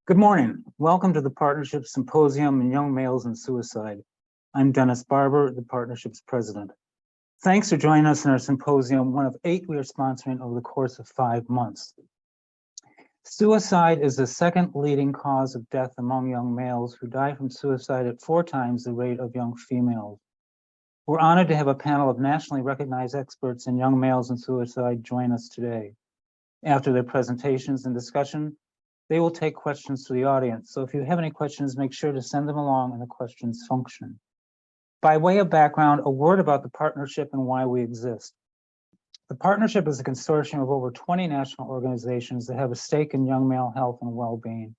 Good morning. Welcome to the Partnership Symposium on Young Males and Suicide. I'm Dennis Barber, the Partnership's president. Thanks for joining us in our symposium, one of 8 we are sponsoring over the course of 5 months. Suicide is the second leading cause of death among young males who die from suicide at 4 times the rate of young females. We're honored to have a panel of nationally recognized experts in young males and suicide join us today. After their presentations and discussion, they will take questions to the audience. So if you have any questions, make sure to send them along in the questions function. By way of background, a word about the partnership and why we exist. The partnership is a consortium of over 20 national organizations that have a stake in young male health and well-being.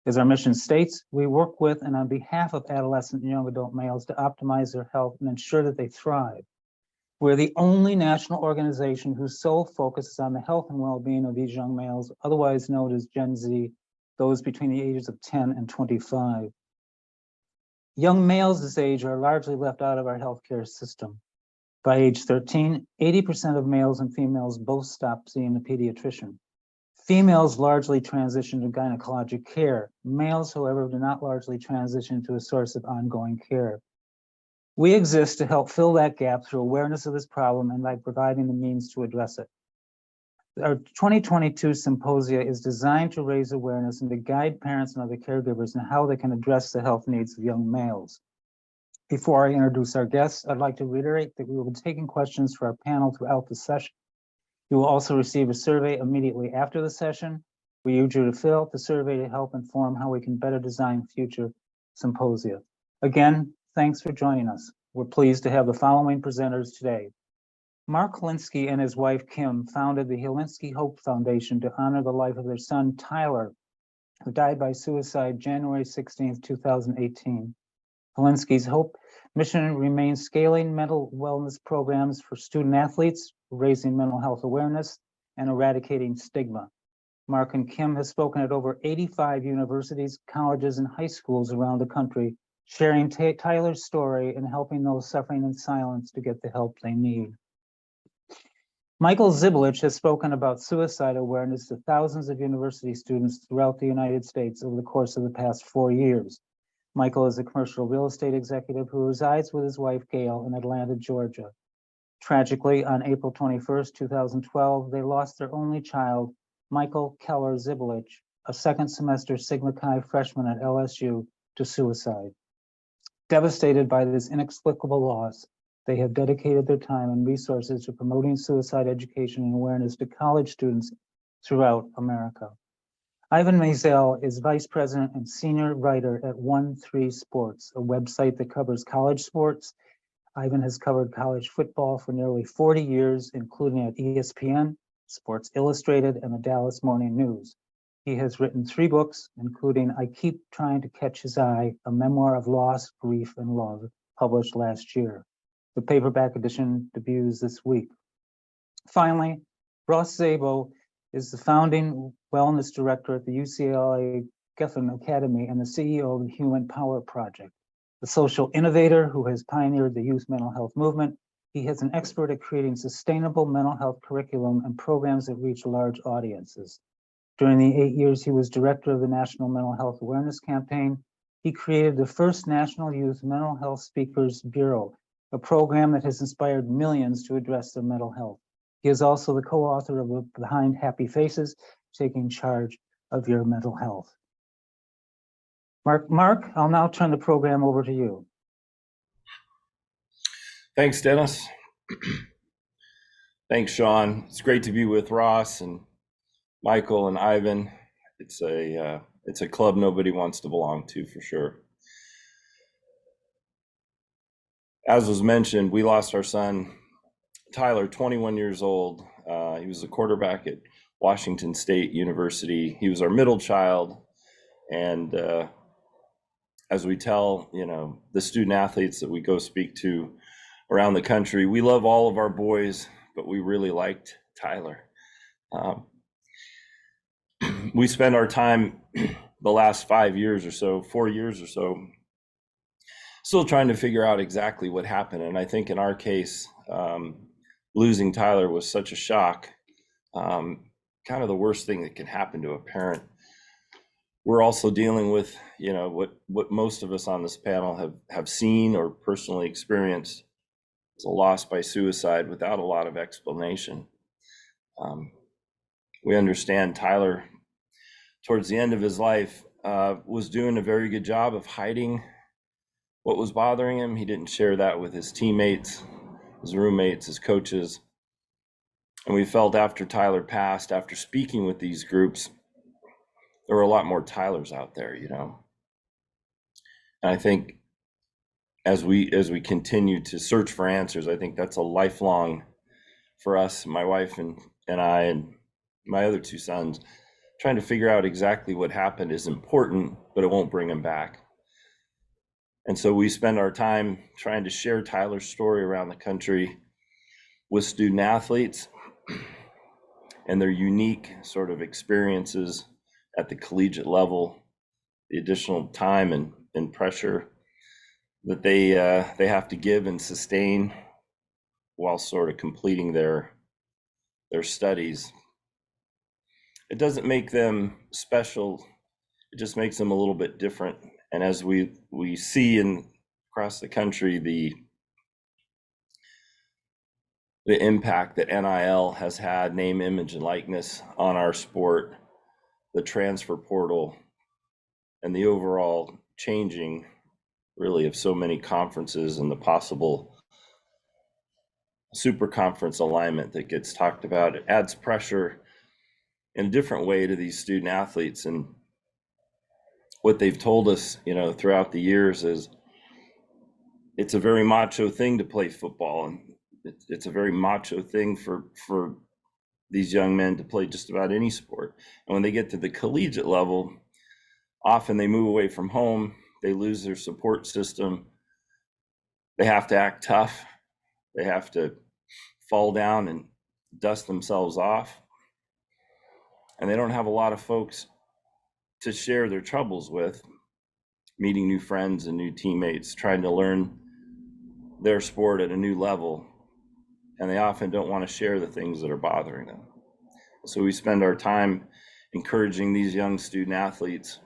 As our mission states, we work with and on behalf of adolescent and young adult males to optimize their health and ensure that they thrive. We're the only national organization whose sole focus is on the health and well-being of these young males, otherwise known as Gen Z, those between the ages of 10 and 25. Young males this age are largely left out of our healthcare system. By age 13, 80% of males and females both stop seeing a pediatrician. Females largely transition to gynecologic care. Males, however, do not largely transition to a source of ongoing care. We exist to help fill that gap through awareness of this problem and by providing the means to address it. Our 2022 symposia is designed to raise awareness and to guide parents and other caregivers in how they can address the health needs of young males. Before I introduce our guests, I'd like to reiterate that we will be taking questions for our panel throughout the session. You will also receive a survey immediately after the session. We urge you to fill out the survey to help inform how we can better design future symposia. Again, thanks for joining us. We're pleased to have the following presenters today. Mark Hillnski and his wife, Kim, founded the Hillnski Hope Foundation to honor the life of their son, Tyler, who died by suicide January 16, 2018. Hillnski's Hope mission remains scaling mental wellness programs for student athletes, raising mental health awareness, and eradicating stigma. Mark and Kim have spoken at over 85 universities, colleges, and high schools around the country, sharing Tyler's story and helping those suffering in silence to get the help they need. Michael Zibilich has spoken about suicide awareness to thousands of university students throughout the United States over the course of the past 4 years. Michael is a commercial real estate executive who resides with his wife, Gail, in Atlanta, Georgia. Tragically, on April 21, 2012, they lost their only child, Michael Keller Zibilich, a second semester Sigma Chi freshman at LSU, to suicide. Devastated by this inexplicable loss, they have dedicated their time and resources to promoting suicide education and awareness to college students throughout America. Ivan Maisel is vice president and senior writer at 13 Sports, a website that covers college sports. Ivan has covered college football for nearly 40 years, including at ESPN, Sports Illustrated, and the Dallas Morning News. He has written 3 books, including I Keep Trying to Catch His Eye, a memoir of loss, grief, and love, published last year. The paperback edition debuts this week. Finally, Ross Szabo is the founding wellness director at the UCLA Geffen Academy and the CEO of the Human Power Project. The social innovator who has pioneered the youth mental health movement, he is an expert at creating sustainable mental health curriculum and programs that reach large audiences. During the 8 years he was director of the National Mental Health Awareness Campaign, he created the first National Youth Mental Health Speakers Bureau, a program that has inspired millions to address their mental health. He is also the co-author of Behind Happy Faces, Taking Charge of Your Mental Health. Mark, I'll now turn the program over to you. Thanks, Dennis. Thanks, Sean. It's great to be with Ross and Michael and Ivan. It's a club nobody wants to belong to, for sure. As was mentioned, we lost our son, Tyler, 21 years old. He was a quarterback at Washington State University. He was our middle child. And as we tell, the student athletes that we go speak to around the country, we love all of our boys, but we really liked Tyler. We spent our time the last 4 years or so, still trying to figure out exactly what happened. And I think in our case, losing Tyler was such a shock, kind of the worst thing that can happen to a parent. we're also dealing with, what most of us on this panel have seen or personally experienced. It's a loss by suicide without a lot of explanation. We understand Tyler, towards the end of his life, was doing a very good job of hiding what was bothering him. He didn't share that with his teammates, his roommates, his coaches. And we felt after Tyler passed, after speaking with these groups, there were a lot more Tylers out there, And I think as we continue to search for answers, I think that's a lifelong for us, my wife and I and my other two sons. Trying to figure out exactly what happened is important, but it won't bring him back. And so we spend our time trying to share Tyler's story around the country with student athletes and their unique sort of experiences at the collegiate level, the additional time and pressure that they have to give and sustain while sort of completing their studies. It doesn't make them special, it just makes them a little bit different. And as we see across the country, the impact that NIL has had, name, image, and likeness, on our sport, the transfer portal, and the overall changing really of so many conferences and the possible super conference alignment that gets talked about, it adds pressure in a different way to these student athletes. And what they've told us, throughout the years is it's a very macho thing to play football, and it's a very macho thing for these young men to play just about any sport. And when they get to the collegiate level, often they move away from home, they lose their support system, they have to act tough, they have to fall down and dust themselves off, and they don't have a lot of folks to share their troubles with, meeting new friends and new teammates, trying to learn their sport at a new level, and they often don't want to share the things that are bothering them. So we spend our time encouraging these young student athletes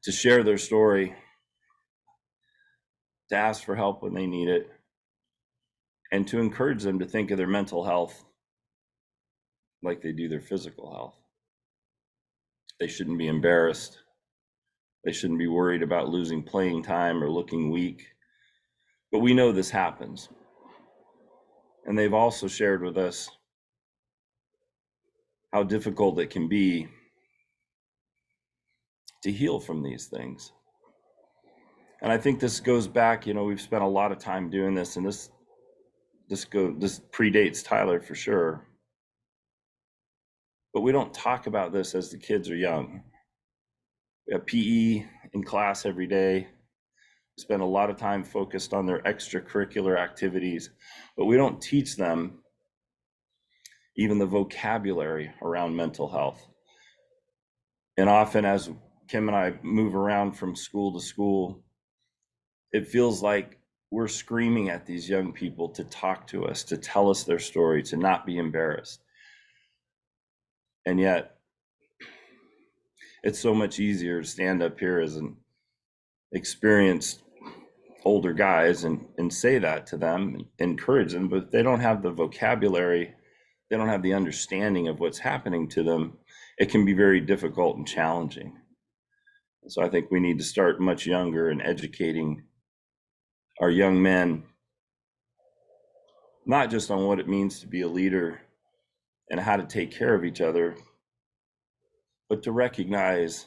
to share their story, to ask for help when they need it, and to encourage them to think of their mental health like they do their physical health. They shouldn't be embarrassed. They shouldn't be worried about losing playing time or looking weak. But we know this happens. And they've also shared with us how difficult it can be to heal from these things. And I think this goes back, we've spent a lot of time doing this, and this predates Tyler for sure. But we don't talk about this as the kids are young. We have PE in class every day. We spend a lot of time focused on their extracurricular activities, but we don't teach them even the vocabulary around mental health. And often as Kim and I move around from school to school, it feels like we're screaming at these young people to talk to us, to tell us their story, to not be embarrassed. And yet, it's so much easier to stand up here as an experienced older guys and say that to them, and encourage them, but they don't have the vocabulary, they don't have the understanding of what's happening to them. It can be very difficult and challenging. So I think we need to start much younger in educating our young men, not just on what it means to be a leader and how to take care of each other, but to recognize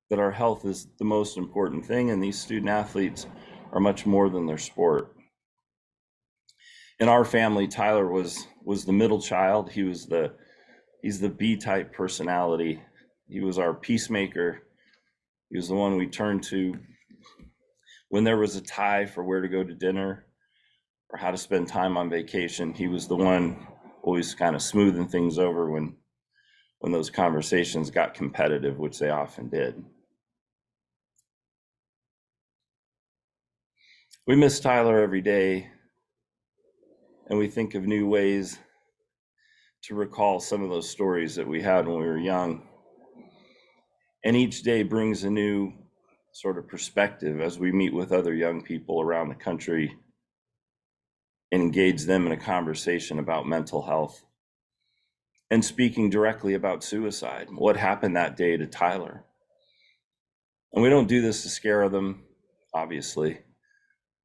that our health is the most important thing, and these student athletes are much more than their sport. In our family, Tyler was the middle child. He's the B-type personality. He was our peacemaker. He was the one we turned to when there was a tie for where to go to dinner or how to spend time on vacation. He was the one always kind of smoothing things over when those conversations got competitive, which they often did. We miss Tyler every day, and we think of new ways to recall some of those stories that we had when we were young. And each day brings a new sort of perspective as we meet with other young people around the country and engage them in a conversation about mental health and speaking directly about suicide. What happened that day to Tyler? And we don't do this to scare them, obviously.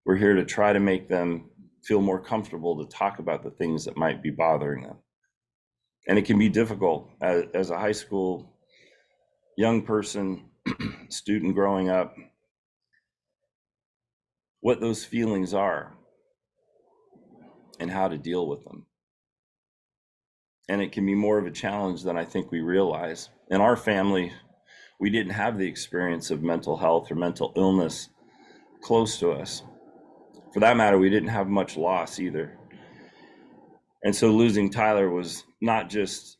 We're here to try to make them feel more comfortable to talk about the things that might be bothering them. And it can be difficult as a high school young person, student growing up, what those feelings are and how to deal with them. And it can be more of a challenge than I think we realize. In our family, we didn't have the experience of mental health or mental illness close to us. For that matter, we didn't have much loss either. And so losing Tyler was not just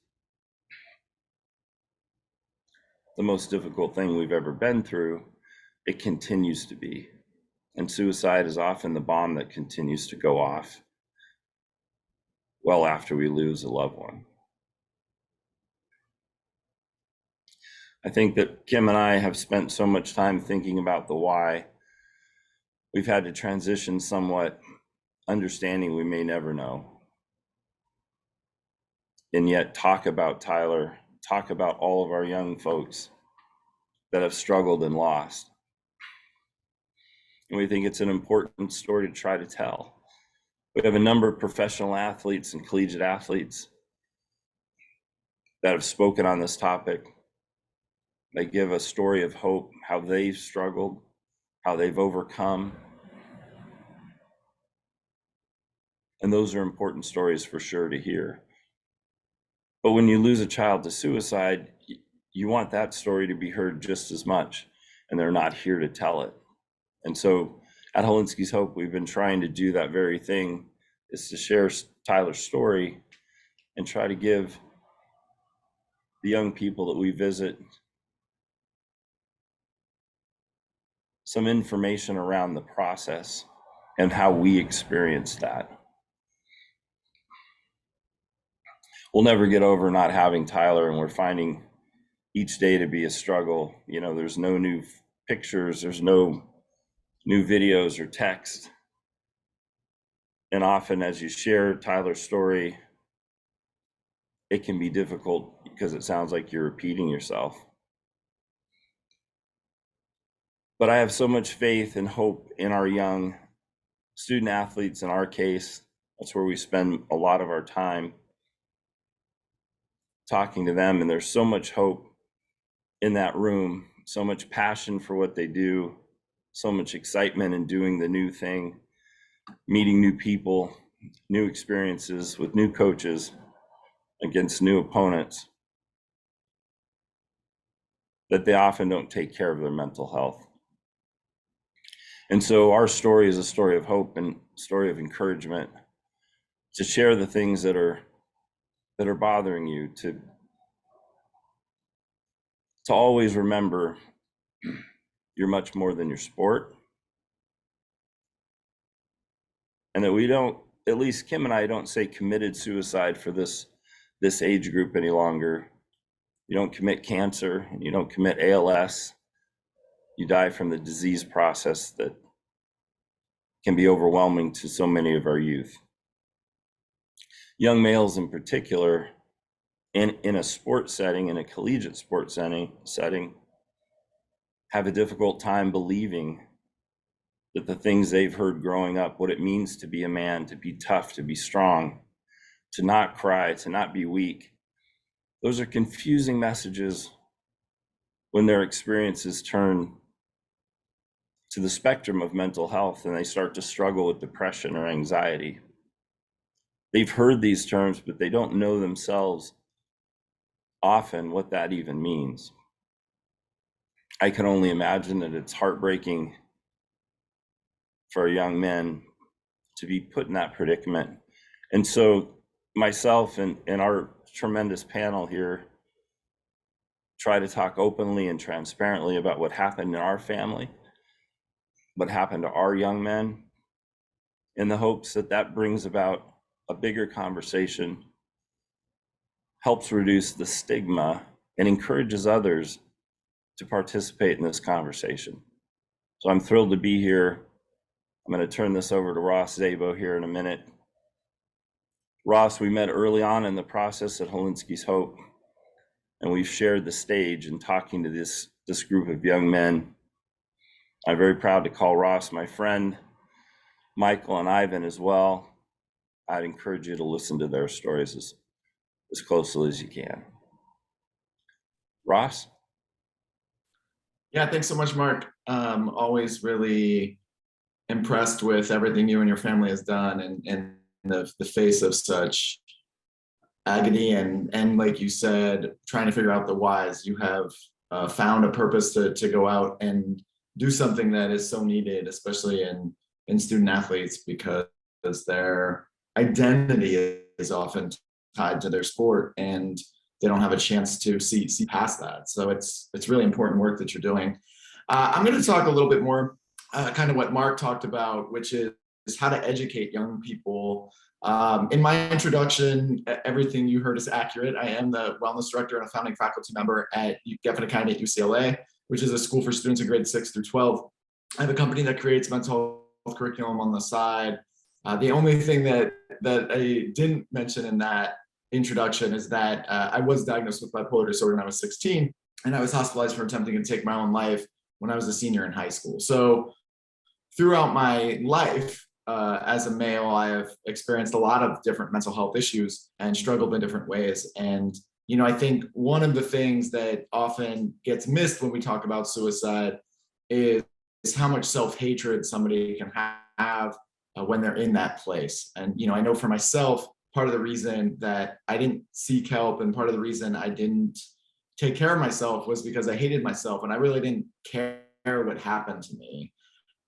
the most difficult thing we've ever been through, it continues to be. And suicide is often the bomb that continues to go off well after we lose a loved one. I think that Kim and I have spent so much time thinking about the why. We've had to transition somewhat, understanding we may never know. And yet talk about Tyler, talk about all of our young folks that have struggled and lost. And we think it's an important story to try to tell. We have a number of professional athletes and collegiate athletes that have spoken on this topic. They give a story of hope, how they've struggled, how they've overcome. And those are important stories for sure to hear. But when you lose a child to suicide, you want that story to be heard just as much, and they're not here to tell it. And so at Hillnski's Hope, we've been trying to do that very thing, is to share Tyler's story and try to give the young people that we visit some information around the process and how we experienced that. We'll never get over not having Tyler, and we're finding each day to be a struggle. You know, there's no new pictures, there's no new videos or text. And often as you share Tyler's story, it can be difficult because it sounds like you're repeating yourself. But I have so much faith and hope in our young student athletes. In our case, that's where we spend a lot of our time talking to them. And there's so much hope in that room, so much passion for what they do, so much excitement in doing the new thing, meeting new people, new experiences with new coaches against new opponents, that they often don't take care of their mental health. And so our story is a story of hope and story of encouragement to share the things that are bothering you, to always remember you're much more than your sport. And that we don't, at least Kim and I don't say committed suicide for this age group any longer. You don't commit cancer and you don't commit ALS. You die from the disease process that can be overwhelming to so many of our youth. Young males in particular, in a sports setting, in a collegiate sports setting, have a difficult time believing that the things they've heard growing up, what it means to be a man, to be tough, to be strong, to not cry, to not be weak, those are confusing messages when their experiences turn to the spectrum of mental health and they start to struggle with depression or anxiety. They've heard these terms, but they don't know themselves often what that even means. I can only imagine that it's heartbreaking for young men to be put in that predicament. And so myself and our tremendous panel here try to talk openly and transparently about what happened in our family, what happened to our young men, in the hopes that that brings about a bigger conversation, helps reduce the stigma, and encourages others to participate in this conversation. So I'm thrilled to be here. I'm going to turn this over to Ross Szabo here in a minute. Ross, we met early on in the process at Hillnski's Hope, and we've shared the stage in talking to this group of young men. I'm very proud to call Ross my friend, Michael and Ivan as well. I'd encourage you to listen to their stories as closely as you can. Ross? Yeah, thanks so much, Mark. Always really impressed with everything you and your family has done, and in the face of such agony and like you said, trying to figure out the whys, you have found a purpose to go out and do something that is so needed, especially in student athletes, because their identity is often tied to their sport and they don't have a chance to see past that. So it's really important work that you're doing. I'm going to talk a little bit more kind of what Mark talked about, which is how to educate young people. In my introduction, everything you heard is accurate. I am the wellness director and a founding faculty member at Geffen Academy at UCLA, which is a school for students in grades 6 through 12. I have a company that creates mental health curriculum on the side. The only thing that I didn't mention in that introduction is that I was diagnosed with bipolar disorder when I was 16, and I was hospitalized for attempting to take my own life when I was a senior in high school. So throughout my life as a male, I have experienced a lot of different mental health issues and struggled in different ways. And, you know, I think one of the things that often gets missed when we talk about suicide is how much self-hatred somebody can have when they're in that place. And, you know, I know for myself, part of the reason that I didn't seek help and part of the reason I didn't take care of myself was because I hated myself and I really didn't care what happened to me.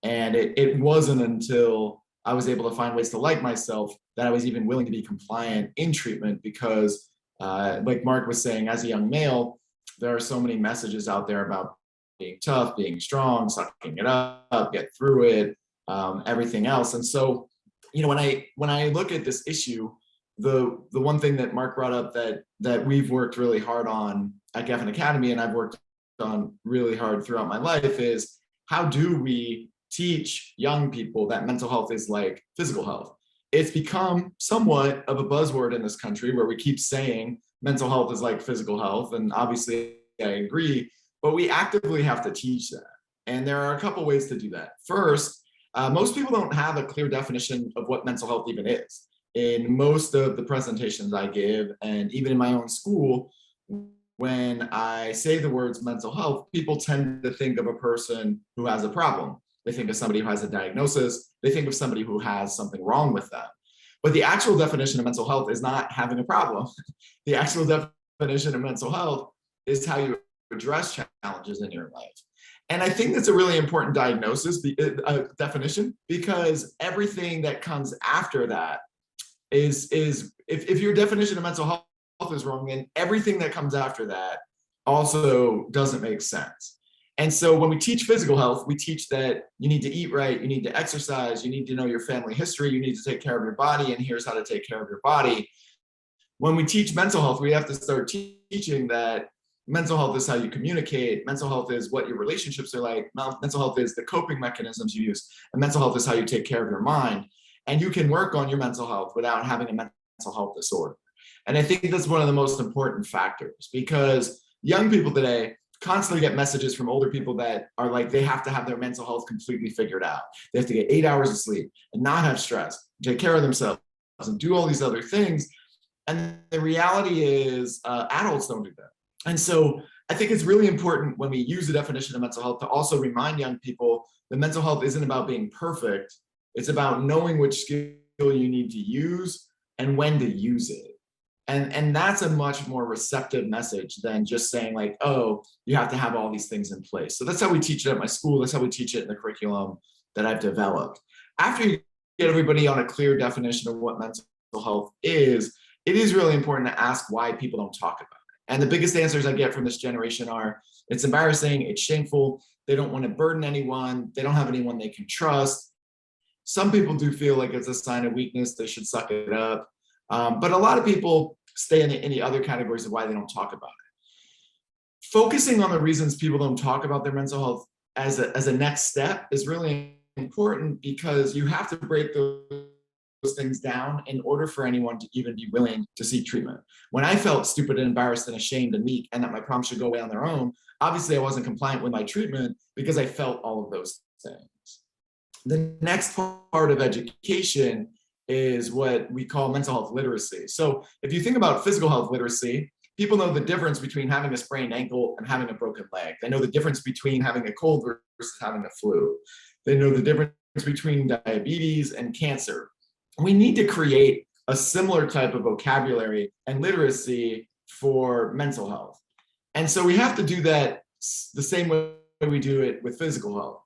And it wasn't until I was able to find ways to like myself that I was even willing to be compliant in treatment, because like Mark was saying, as a young male, there are so many messages out there about being tough, being strong, sucking it up, get through it, everything else. And so, you know, when I look at this issue, the one thing that Mark brought up that we've worked really hard on at Geffen Academy, and I've worked on really hard throughout my life, is how do we teach young people that mental health is like physical health? It's become somewhat of a buzzword in this country where we keep saying mental health is like physical health, and obviously I agree, but we actively have to teach that. And there are a couple ways to do that. First, most people don't have a clear definition of what mental health even is. In most of the presentations I give, and even in my own school, when I say the words mental health, people tend to think of a person who has a problem. They think of somebody who has a diagnosis. They think of somebody who has something wrong with them. But the actual definition of mental health is not having a problem. The actual definition of mental health is how you address challenges in your life. And I think that's a really important definition, because everything that comes after that is if your definition of mental health is wrong, then everything that comes after that also doesn't make sense. And so when we teach physical health, we teach that you need to eat right, you need to exercise, you need to know your family history, you need to take care of your body, and here's how to take care of your body. When we teach mental health, we have to start teaching that mental health is how you communicate, mental health is what your relationships are like, mental health is the coping mechanisms you use, and mental health is how you take care of your mind. And you can work on your mental health without having a mental health disorder. And I think that's one of the most important factors, because young people today constantly get messages from older people that are like, they have to have their mental health completely figured out. They have to get 8 hours of sleep and not have stress, take care of themselves and do all these other things. And the reality is adults don't do that. And so I think it's really important when we use the definition of mental health to also remind young people that mental health isn't about being perfect. It's about knowing which skill you need to use and when to use it. And that's a much more receptive message than just saying like, oh, you have to have all these things in place. So that's how we teach it at my school. That's how we teach it in the curriculum that I've developed. After you get everybody on a clear definition of what mental health is, it is really important to ask why people don't talk about it. And the biggest answers I get from this generation are, it's embarrassing, it's shameful, they don't want to burden anyone, they don't have anyone they can trust. Some people do feel like it's a sign of weakness, they should suck it up. But a lot of people stay in the other categories of why they don't talk about it. focusing on the reasons people don't talk about their mental health as a next step is really important, because you have to break those things down in order for anyone to even be willing to seek treatment. When I felt stupid and embarrassed and ashamed and weak and that my problems should go away on their own, obviously I wasn't compliant with my treatment because I felt all of those things. The next part of education is what we call mental health literacy. So if you think about physical health literacy, people know the difference between having a sprained ankle and having a broken leg. They know the difference between having a cold versus having a flu. They know the difference between diabetes and cancer. We need to create a similar type of vocabulary and literacy for mental health. And so we have to do that the same way we do it with physical health.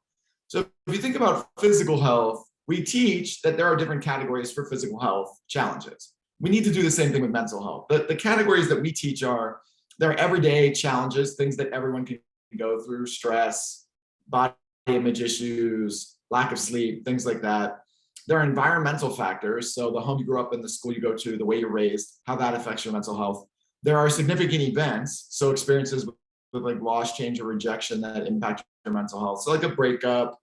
So if you think about physical health, we teach that there are different categories for physical health challenges. We need to do the same thing with mental health. The categories that we teach are, there are everyday challenges, things that everyone can go through: stress, body image issues, lack of sleep, things like that. There are environmental factors. So the home you grew up in, the school you go to, the way you're raised, how that affects your mental health. There are significant events. So experiences with like loss, change, or rejection that impact your mental health. So like a breakup,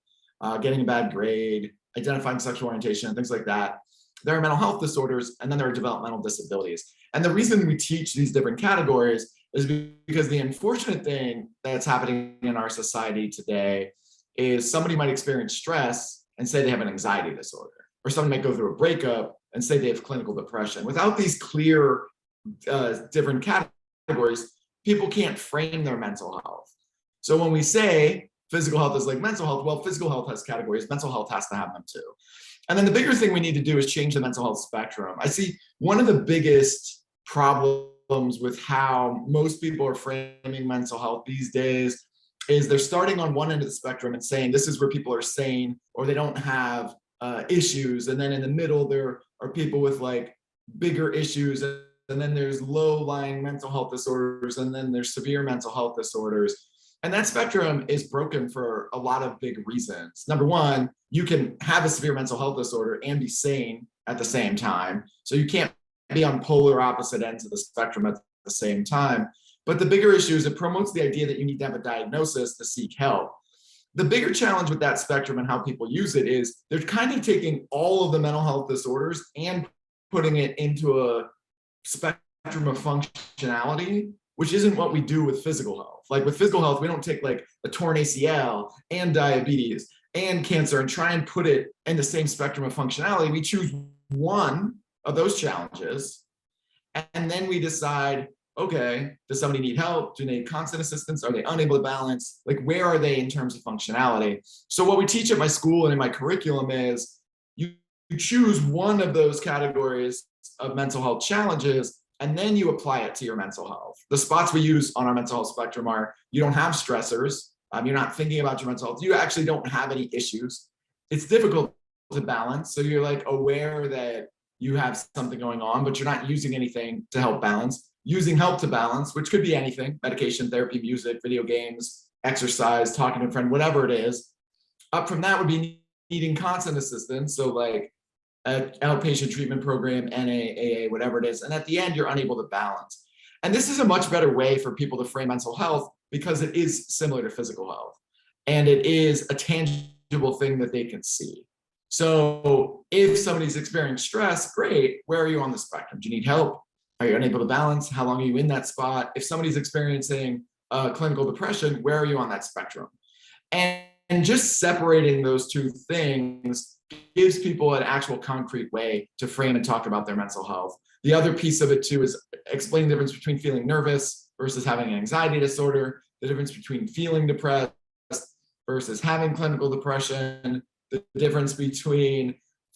getting a bad grade, identifying sexual orientation, things like that. There are mental health disorders, and then there are developmental disabilities. And the reason we teach these different categories is because the unfortunate thing that's happening in our society today is somebody might experience stress and say they have an anxiety disorder, or someone might go through a breakup and say they have clinical depression. Without these clear different categories, people can't frame their mental health. So when we say physical health is like mental health, well, physical health has categories, mental health has to have them too. And then the bigger thing we need to do is change the mental health spectrum. I see one of the biggest problems with how most people are framing mental health these days is they're starting on one end of the spectrum and saying this is where people are sane or they don't have issues. And then in the middle, there are people with like bigger issues. And then there's low-lying mental health disorders. And then there's severe mental health disorders. And that spectrum is broken for a lot of big reasons. Number one, you can have a severe mental health disorder and be sane at the same time. So you can't be on polar opposite ends of the spectrum at the same time. But the bigger issue is it promotes the idea that you need to have a diagnosis to seek help. The bigger challenge with that spectrum and how people use it is they're kind of taking all of the mental health disorders and putting it into a spectrum of functionality, which isn't what we do with physical health. Like with physical health, we don't take like a torn ACL and diabetes and cancer and try and put it in the same spectrum of functionality. We choose one of those challenges, and then we decide, okay, does somebody need help? Do they need constant assistance? Are they unable to balance? Like, where are they in terms of functionality? So what we teach at my school and in my curriculum is you choose one of those categories of mental health challenges, and then you apply it to your mental health. The spots we use on our mental health spectrum are, you don't have stressors, you're not thinking about your mental health, you actually don't have any issues. It's difficult to balance, so you're like aware that you have something going on, but you're not using anything to help balance. Using help to balance, which could be anything: medication, therapy, music, video games, exercise, talking to a friend, whatever it is. Up from that would be needing constant assistance, so like an outpatient treatment program, NA, AA, whatever it is. And at the end, you're unable to balance. And this is a much better way for people to frame mental health because it is similar to physical health. And it is a tangible thing that they can see. So if somebody's experiencing stress, great, where are you on the spectrum? Do you need help? Are you unable to balance? How long are you in that spot? If somebody's experiencing clinical depression, where are you on that spectrum? And just separating those two things gives people an actual concrete way to frame and talk about their mental health. The other piece of it too is explaining the difference between feeling nervous versus having an anxiety disorder, the difference between feeling depressed versus having clinical depression, the difference between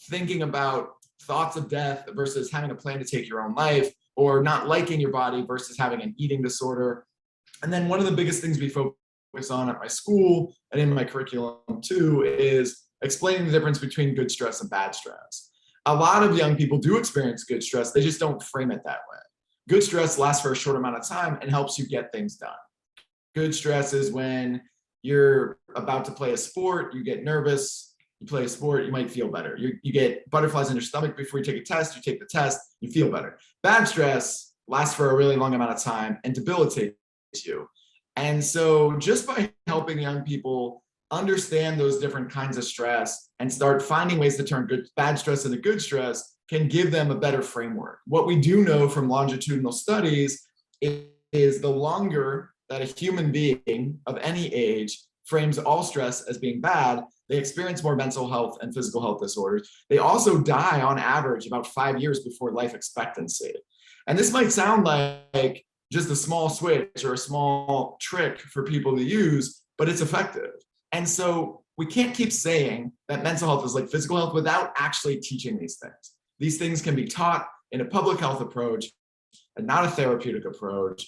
thinking about thoughts of death versus having a plan to take your own life, or not liking your body versus having an eating disorder. And then one of the biggest things we focus on at my school and in my curriculum too is explaining the difference between good stress and bad stress. A lot of young people do experience good stress, they just don't frame it that way. Good stress lasts for a short amount of time and helps you get things done. Good stress is when you're about to play a sport, you get nervous, you play a sport, you might feel better. You get butterflies in your stomach before you take a test, you take the test, you feel better. Bad stress lasts for a really long amount of time and debilitates you. And so just by helping young people understand those different kinds of stress and start finding ways to turn bad stress into good stress can give them a better framework. What we do know from longitudinal studies is the longer that a human being of any age frames all stress as being bad, they experience more mental health and physical health disorders. They also die on average about 5 years before life expectancy. And this might sound like just a small switch or a small trick for people to use, but it's effective. And so we can't keep saying that mental health is like physical health without actually teaching these things. These things can be taught in a public health approach and not a therapeutic approach.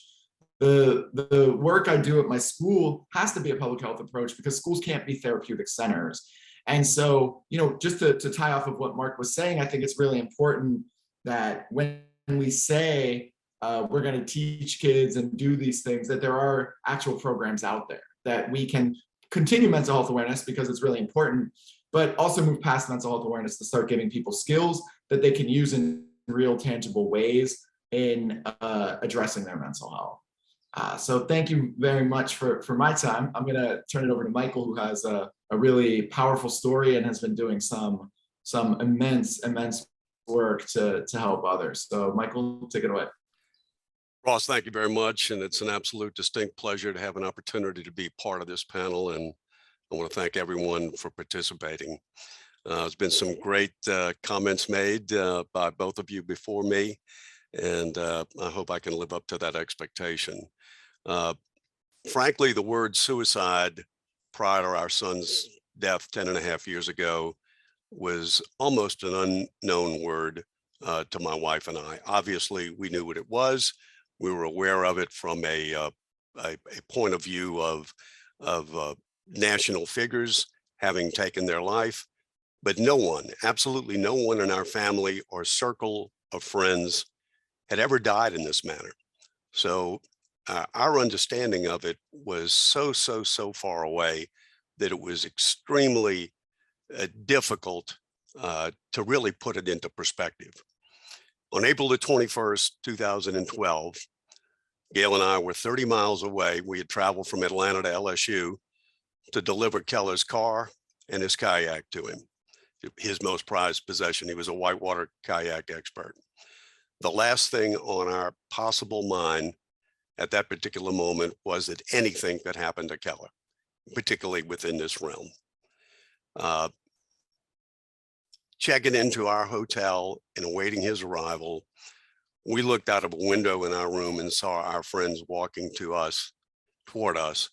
The work I do at my school has to be a public health approach because schools can't be therapeutic centers. And so, just to tie off of what Mark was saying, I think it's really important that when we say we're going to teach kids and do these things, that there are actual programs out there that we can continue mental health awareness because it's really important, but also move past mental health awareness to start giving people skills that they can use in real tangible ways in addressing their mental health. So thank you very much for my time. I'm going to turn it over to Michael, who has a really powerful story and has been doing some immense work to help others. So Michael, take it away. Ross, thank you very much. And it's an absolute distinct pleasure to have an opportunity to be part of this panel. And I want to thank everyone for participating. There's been some great comments made by both of you before me. And I hope I can live up to that expectation. Frankly, the word suicide prior to our son's death 10.5 years ago was almost an unknown word to my wife and I. Obviously, we knew what it was. We were aware of it from a point of view of national figures having taken their life, but no one, absolutely no one in our family or circle of friends had ever died in this manner. So our understanding of it was so far away that it was extremely difficult to really put it into perspective. On April the 21st, 2012, Gail and I were 30 miles away. We had traveled from Atlanta to LSU to deliver Keller's car and his kayak to him, his most prized possession. He was a whitewater kayak expert. The last thing on our possible mind at that particular moment was that anything could happen to Keller, particularly within this realm. Checking into our hotel and awaiting his arrival, we looked out of a window in our room and saw our friends walking toward us,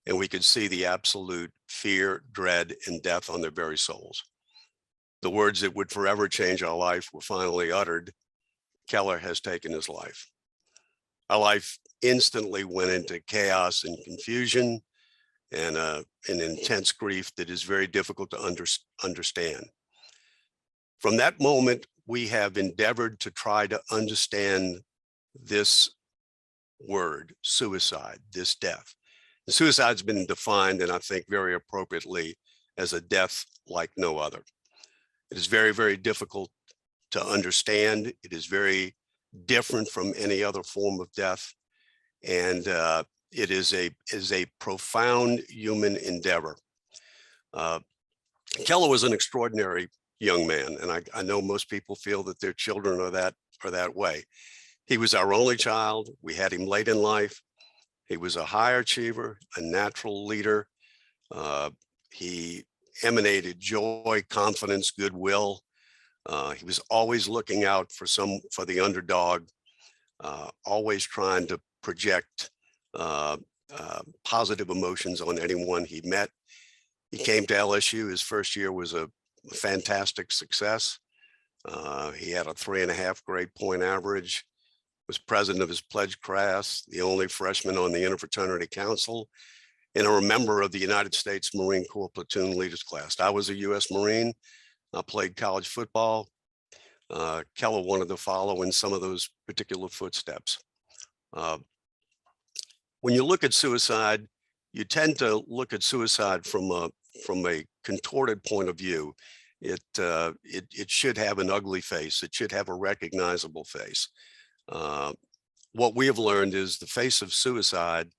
and we could see the absolute fear, dread, and death on their very souls. The words that would forever change our life were finally uttered. Keller has taken his life. Our life instantly went into chaos and confusion and an intense grief that is very difficult to understand. From that moment, we have endeavored to try to understand this word, suicide, this death. And suicide's been defined, and I think very appropriately, as a death like no other. It is very, very difficult to understand. It is very different from any other form of death. And it is a profound human endeavor. Keller was an extraordinary young man, and I know most people feel that their children are that way. He was our only child. We had him late in life. He was a high achiever, a natural leader. He emanated joy, confidence, goodwill. He was always looking out for the underdog, always trying to project positive emotions on anyone he met. He came to LSU. His first year was a fantastic success. He had a 3.5 grade point average, was president of his pledge class, the only freshman on the Interfraternity Council, and a member of the United States Marine Corps Platoon Leaders Class. I was a U.S. Marine. I played college football. Keller wanted to follow in some of those particular footsteps. When you look at suicide, you tend to look at suicide from a contorted point of view. It should have an ugly face. It should have a recognizable face. What we have learned is the face of suicide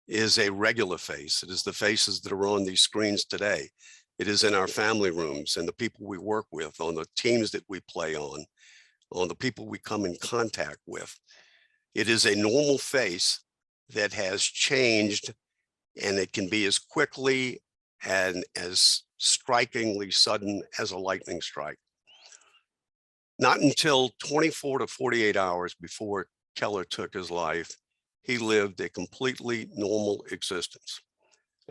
is a regular face. It is the faces that are on these screens today. It is in our family rooms and the people we work with, on the teams that we play on the people we come in contact with. It is a normal face that has changed, and it can be as quickly and as strikingly sudden as a lightning strike. Not until 24 to 48 hours before Keller took his life, he lived a completely normal existence.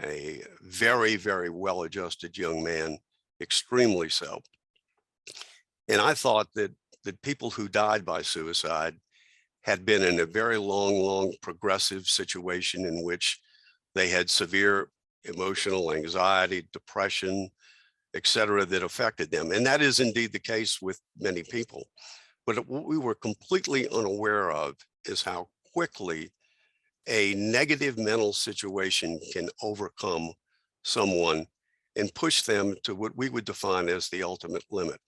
A very, very well-adjusted young man, extremely so. And I thought that people who died by suicide had been in a very long progressive situation in which they had severe emotional anxiety, depression, etc., that affected them. And that is indeed the case with many people. But what we were completely unaware of is how quickly a negative mental situation can overcome someone and push them to what we would define as the ultimate limit.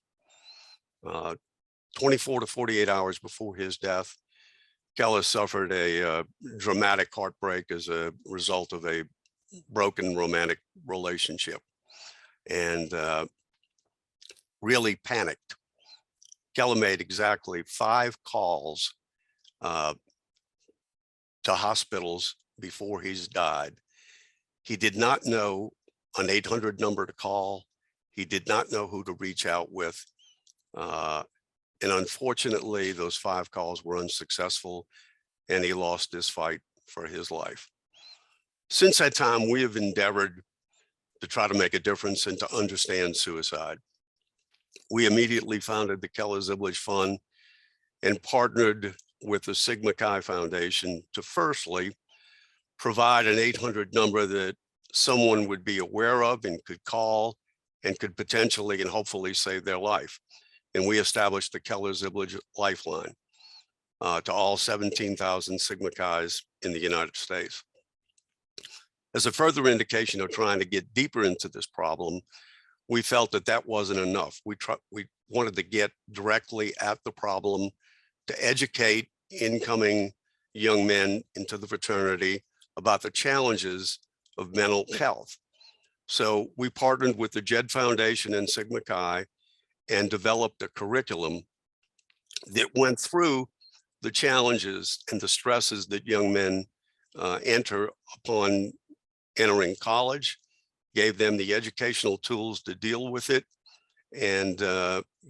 24 to 48 hours before his death, Keller suffered a dramatic heartbreak as a result of a broken romantic relationship, and really panicked. Keller made exactly 5 calls to hospitals before he's died. He did not know an 800 number to call. He did not know who to reach out with. And unfortunately, those 5 calls were unsuccessful, and he lost this fight for his life. Since that time, we have endeavored to try to make a difference and to understand suicide. We immediately founded the Keller Zibilich Fund and partnered with the Sigma Chi Foundation to firstly provide an 800 number that someone would be aware of and could call and could potentially and hopefully save their life. And we established the Keller Zibilich Lifeline to all 17,000 Sigma Chi's in the United States. As a further indication of trying to get deeper into this problem, we felt that that wasn't enough. We wanted to get directly at the problem, to educate incoming young men into the fraternity about the challenges of mental health. So we partnered with the JED Foundation and Sigma Chi and developed a curriculum that went through the challenges and the stresses that young men enter upon entering college, gave them the educational tools to deal with it, and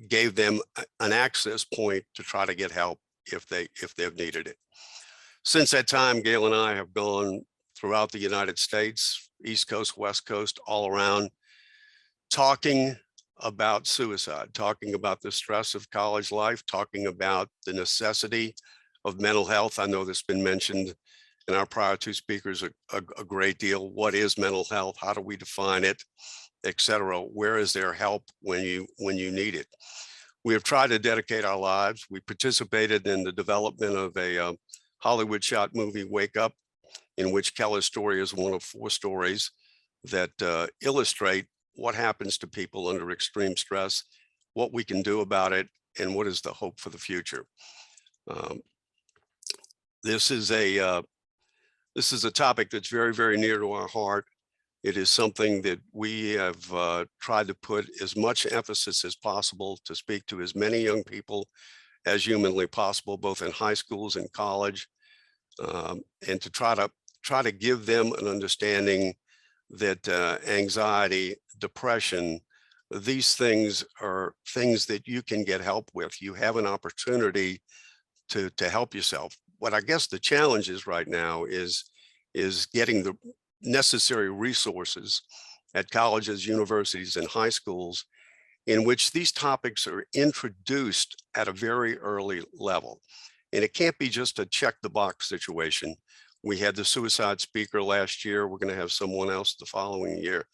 gave them an access point to try to get help if they've needed it. Since that time, Gail and I have gone throughout the United States, East Coast, West Coast, all around, talking about suicide, talking about the stress of college life, talking about the necessity of mental health. I know that's been mentioned in our prior 2 speakers a great deal. What is mental health? How do we define it, etc.? Where is there help when you need it? We have tried to dedicate our lives. We participated in the development of a Hollywood shot movie, Wake Up, in which Keller's story is one of 4 stories that illustrate what happens to people under extreme stress, what we can do about it, and what is the hope for the future. This is a topic that's very, very near to our heart. It is something that we have tried to put as much emphasis as possible to speak to as many young people as humanly possible, both in high schools and college, and to try to give them an understanding that anxiety, depression, these things are things that you can get help with. You have an opportunity to help yourself. What I guess the challenge is right now is getting the necessary resources at colleges, universities, and high schools in which these topics are introduced at a very early level. And it can't be just a check the box situation. We had the suicide speaker last year. We're going to have someone else the following year.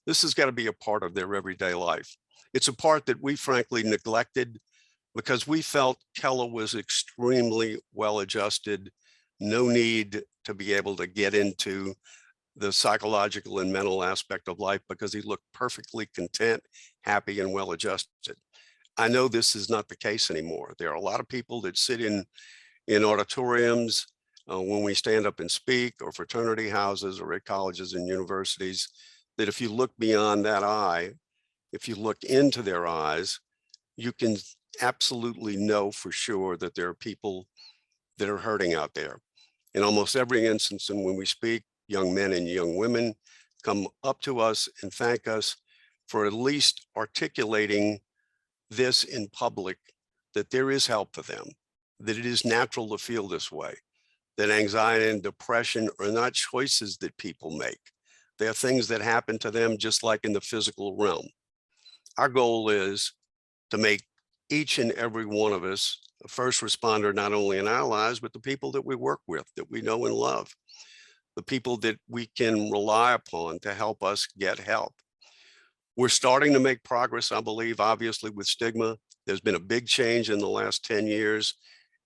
This has got to be a part of their everyday life. It's a part that we frankly neglected because we felt Keller was extremely well adjusted, no need to be able to get into the psychological and mental aspect of life because he looked perfectly content, happy, and well adjusted. I know this is not the case anymore. There are a lot of people that sit in auditoriums when we stand up and speak, or fraternity houses, or at colleges and universities, that if you look beyond that eye, if you look into their eyes, you can absolutely know for sure that there are people that are hurting out there. In almost every instance, and when we speak, young men and young women come up to us and thank us for at least articulating this in public, that there is help for them, that it is natural to feel this way, that anxiety and depression are not choices that people make. They are things that happen to them just like in the physical realm. Our goal is to make each and every one of us a first responder, not only in our lives, but the people that we work with, that we know and love, the people that we can rely upon to help us get help. We're starting to make progress, I believe, obviously with stigma. There's been a big change in the last 10 years.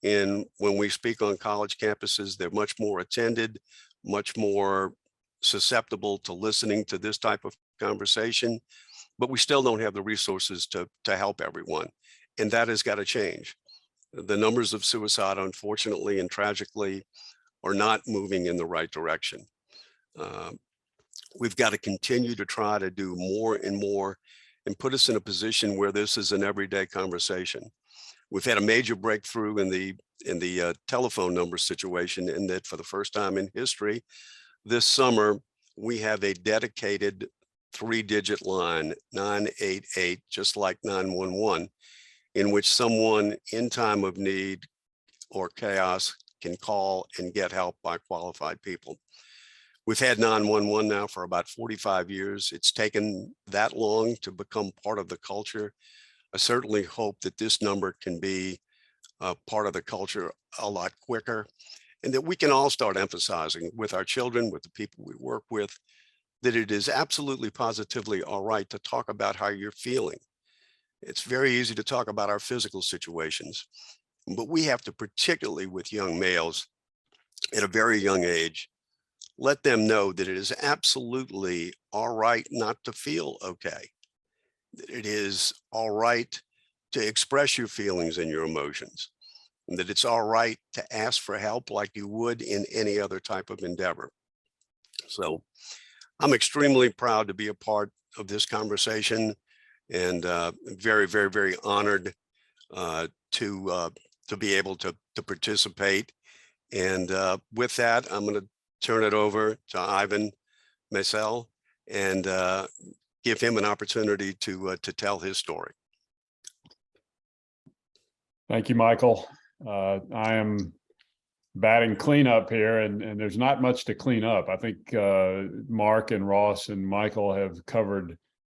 And when we speak on college campuses, they're much more attended, much more susceptible to listening to this type of conversation, but we still don't have the resources to help everyone. And that has got to change. The numbers of suicide, unfortunately and tragically, are not moving in the right direction. We've got to continue to try to do more and more and put us in a position where this is an everyday conversation. We've had a major breakthrough in the telephone number situation, in that for the first time in history, this summer, we have a dedicated 3-digit line, 988, just like 911, in which someone in time of need or chaos can call and get help by qualified people. We've had 911 now for about 45 years. It's taken that long to become part of the culture. I certainly hope that this number can be part of the culture a lot quicker, and that we can all start emphasizing with our children, with the people we work with, that it is absolutely positively all right to talk about how you're feeling. It's very easy to talk about our physical situations, but we have to, particularly with young males at a very young age, let them know that it is absolutely all right not to feel okay. That it is all right to express your feelings and your emotions, and that it's all right to ask for help like you would in any other type of endeavor. So I'm extremely proud to be a part of this conversation, and very, very, very honored to be able to participate. And with that, I'm going to turn it over to Ivan Maisel and give him an opportunity to tell his story. Thank you, Michael. I am batting cleanup here, and there's not much to clean up. I think Mark and Ross and Michael have covered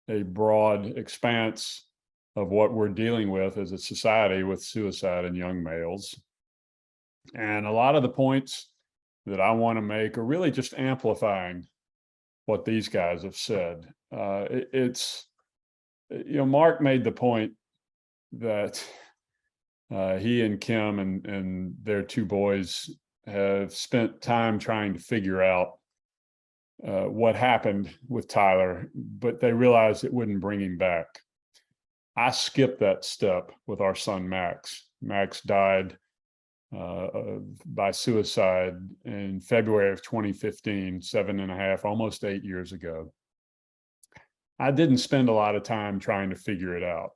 a broad expanse of what we're dealing with as a society with suicide in young males. And a lot of the points that I want to make are really just amplifying what these guys have said. Mark made the point that he and Kim and their 2 boys have spent time trying to figure out what happened with Tyler, but they realized it wouldn't bring him back. I skipped that step with our son, Max. Max died by suicide in February of 2015, 7.5, almost 8 years ago. I didn't spend a lot of time trying to figure it out.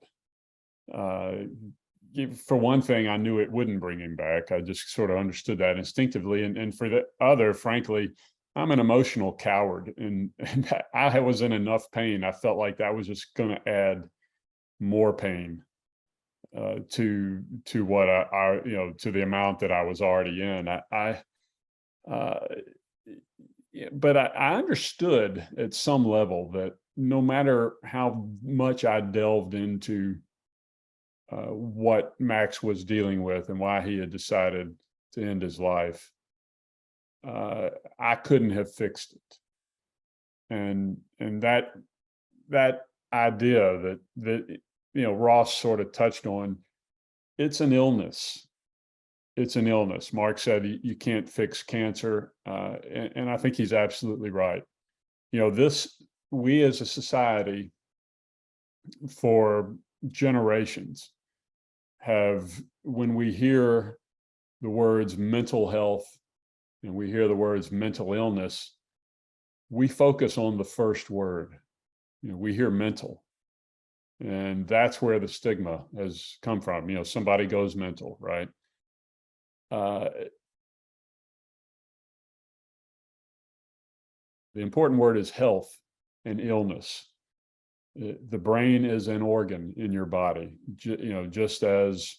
For one thing, I knew it wouldn't bring him back. I just sort of understood that instinctively. And for the other, frankly, I'm an emotional coward, and I was in enough pain. I felt like that was just going to add more pain to what I to the amount that I was already in. But I understood at some level that no matter how much I delved into what Max was dealing with and why he had decided to end his life, I couldn't have fixed it. And that idea that Ross sort of touched on, it's an illness. It's an illness. Mark said you can't fix cancer, and I think he's absolutely right. We as a society for generations have, when we hear the words mental health and we hear the words mental illness, we focus on the first word. We hear mental, and that's where the stigma has come from. Somebody goes mental, right? The important word is health and illness. The brain is an organ in your body, just as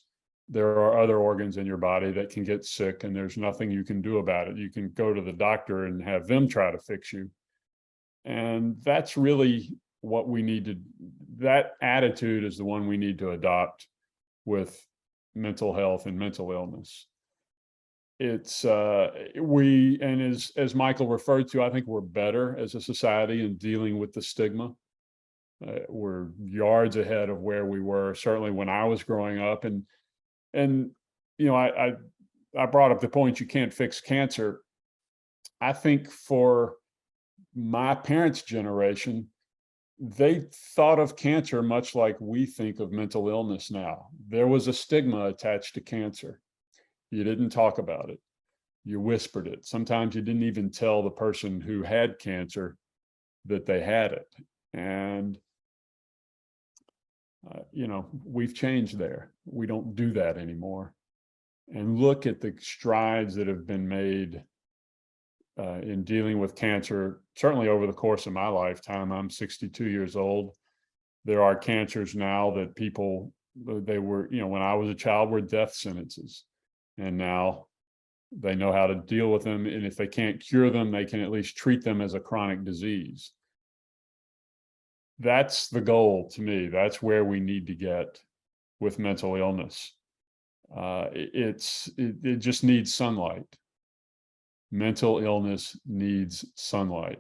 there are other organs in your body that can get sick and there's nothing you can do about it. You can go to the doctor and have them try to fix you. And that's really what we need to, that attitude is the one we need to adopt with mental health and mental illness. It's as Michael referred to, I think we're better as a society in dealing with the stigma. We're yards ahead of where we were certainly when I was growing up, and I brought up the point you can't fix cancer. I think for my parents' generation, they thought of cancer much like we think of mental illness now. There was a stigma attached to cancer. You didn't talk about it. You whispered it. Sometimes you didn't even tell the person who had cancer that they had it. And, we've changed there. We don't do that anymore. And look at the strides that have been made in dealing with cancer, certainly over the course of my lifetime. I'm 62 years old. There are cancers now that people, they were, when I was a child, were death sentences. And now they know how to deal with them. And if they can't cure them, they can at least treat them as a chronic disease. That's the goal to me. That's where we need to get with mental illness. It just needs sunlight. Mental illness needs sunlight.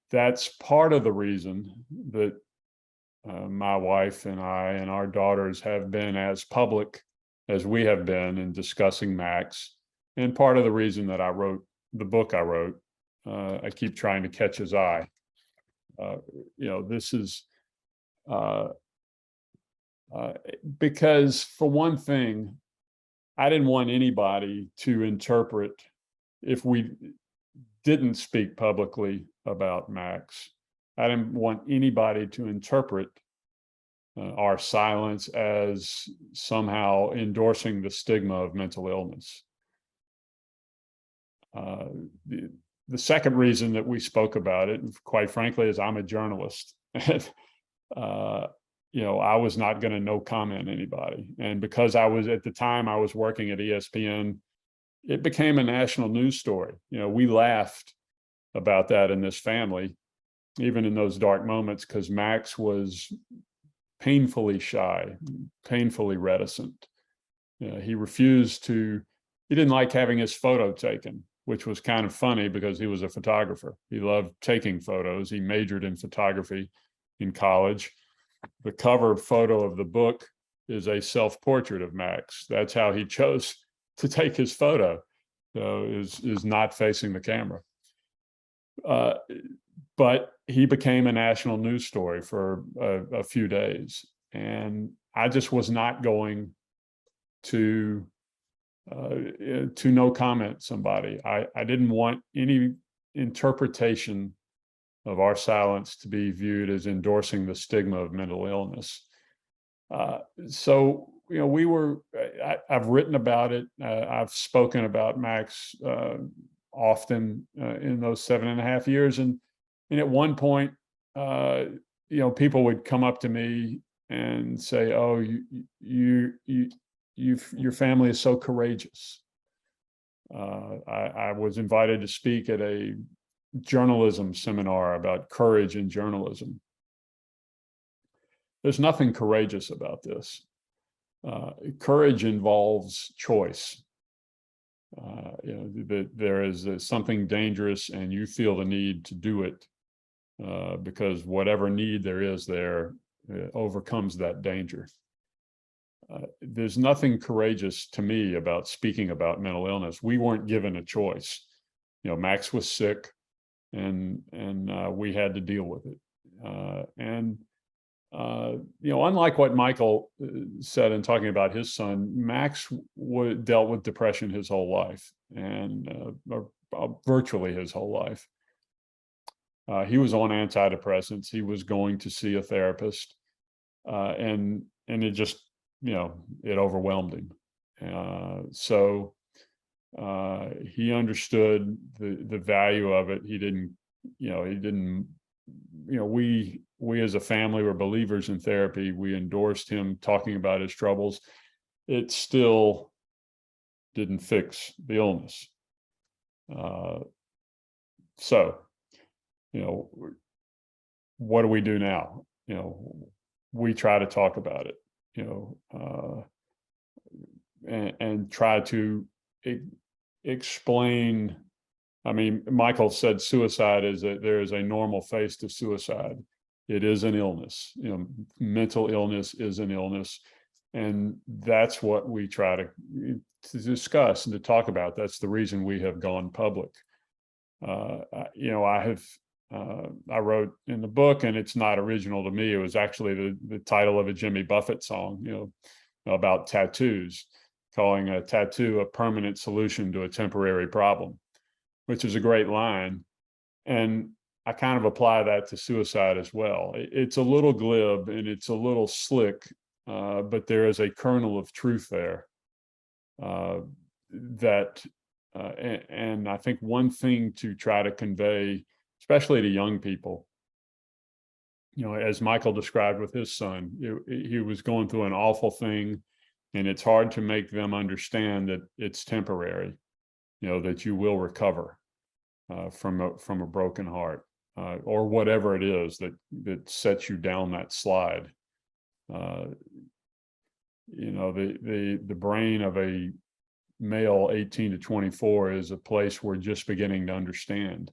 That's part of the reason that my wife and I and our daughters have been as public as we have been in discussing Max, and part of the reason that I wrote the book I wrote. I keep trying to catch his eye. This is because, for one thing, I didn't want anybody to interpret, if we didn't speak publicly about Max, I didn't want anybody to interpret our silence as somehow endorsing the stigma of mental illness. The second reason that we spoke about it, quite frankly, is I'm a journalist. I was not going to no comment anybody. And because I was, at the time I was working at ESPN, it became a national news story. We laughed about that in this family, even in those dark moments, because Max was painfully shy, painfully reticent. He didn't like having his photo taken, which was kind of funny because he was a photographer. He loved taking photos. He majored in photography in college. The cover photo of the book is a self-portrait of Max. That's how he chose to take his photo, is not facing the camera. But he became a national news story for a few days. And I just was not going to no comment somebody. I didn't want any interpretation of our silence to be viewed as endorsing the stigma of mental illness. So I've written about it. I've spoken about Max often in those 7.5 years. And at one point, people would come up to me and say, "Oh, your family is so courageous." I was invited to speak at a journalism seminar about courage in journalism. There's nothing courageous about this. Courage involves choice. There is something dangerous and you feel the need to do it because whatever need there is there overcomes that danger. There's nothing courageous to me about speaking about mental illness. We weren't given a choice. Max was sick and we had to deal with it. And unlike what Michael said in talking about his son, Max dealt with depression his whole life, and virtually his whole life. He was on antidepressants. He was going to see a therapist, and it just, it overwhelmed him. So he understood the value of it. We as a family were believers in therapy. We endorsed him talking about his troubles. It still didn't fix the illness. So, what do we do now? We try to talk about it, and try to explain. I mean, Michael said suicide there is a normal face to suicide. It is an illness. Mental illness is an illness, and that's what we try to discuss and to talk about. That's the reason we have gone public. I wrote in the book, and it's not original to me. It was actually the title of a Jimmy Buffett song, about tattoos, calling a tattoo a permanent solution to a temporary problem, which is a great line. And I kind of apply that to suicide as well. It's a little glib and it's a little slick, but there is a kernel of truth there. And I think one thing to try to convey, especially to young people, as Michael described with his son, he was going through an awful thing, and it's hard to make them understand that it's temporary, that you will recover from a broken heart, or whatever it is that sets you down that slide. The brain of a male 18 to 24 is a place we're just beginning to understand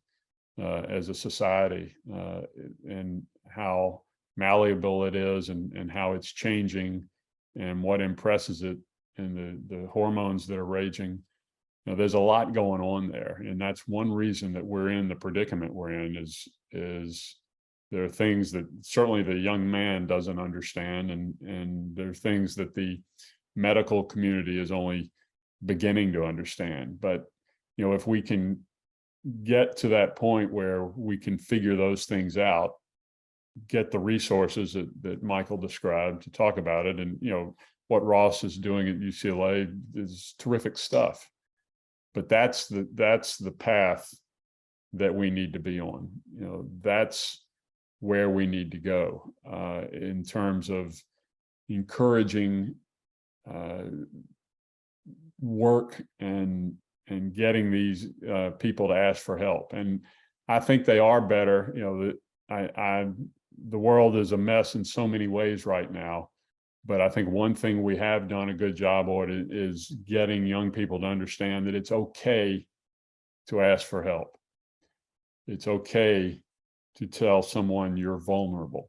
as a society, and how malleable it is, and how it's changing, and what impresses it, and the hormones that are raging. There's a lot going on there, and that's one reason that we're in the predicament we're in. Is there are things that certainly the young man doesn't understand, and there are things that the medical community is only beginning to understand. But if we can get to that point where we can figure those things out, get the resources that Michael described to talk about it, and what Ross is doing at UCLA is terrific stuff. But that's the path that we need to be on. That's where we need to go in terms of encouraging work and getting these people to ask for help. And I think they are better. The world is a mess in so many ways right now. But I think one thing we have done a good job on is getting young people to understand that it's okay to ask for help. It's okay to tell someone you're vulnerable,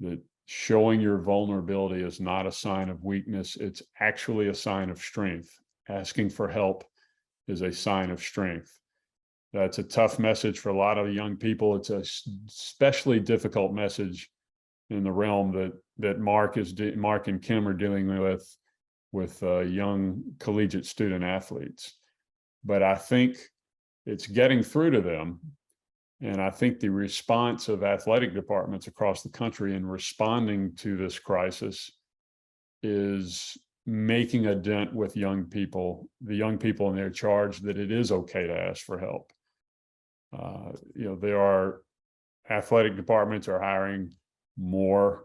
that showing your vulnerability is not a sign of weakness. It's actually a sign of strength. Asking for help is a sign of strength. That's a tough message for a lot of young people. It's a especially difficult message in the realm that Mark and Kim are dealing with young collegiate student athletes. But I think it's getting through to them. And I think the response of athletic departments across the country in responding to this crisis is making a dent with young people, the young people in their charge, that it is okay to ask for help. There are athletic departments are hiring more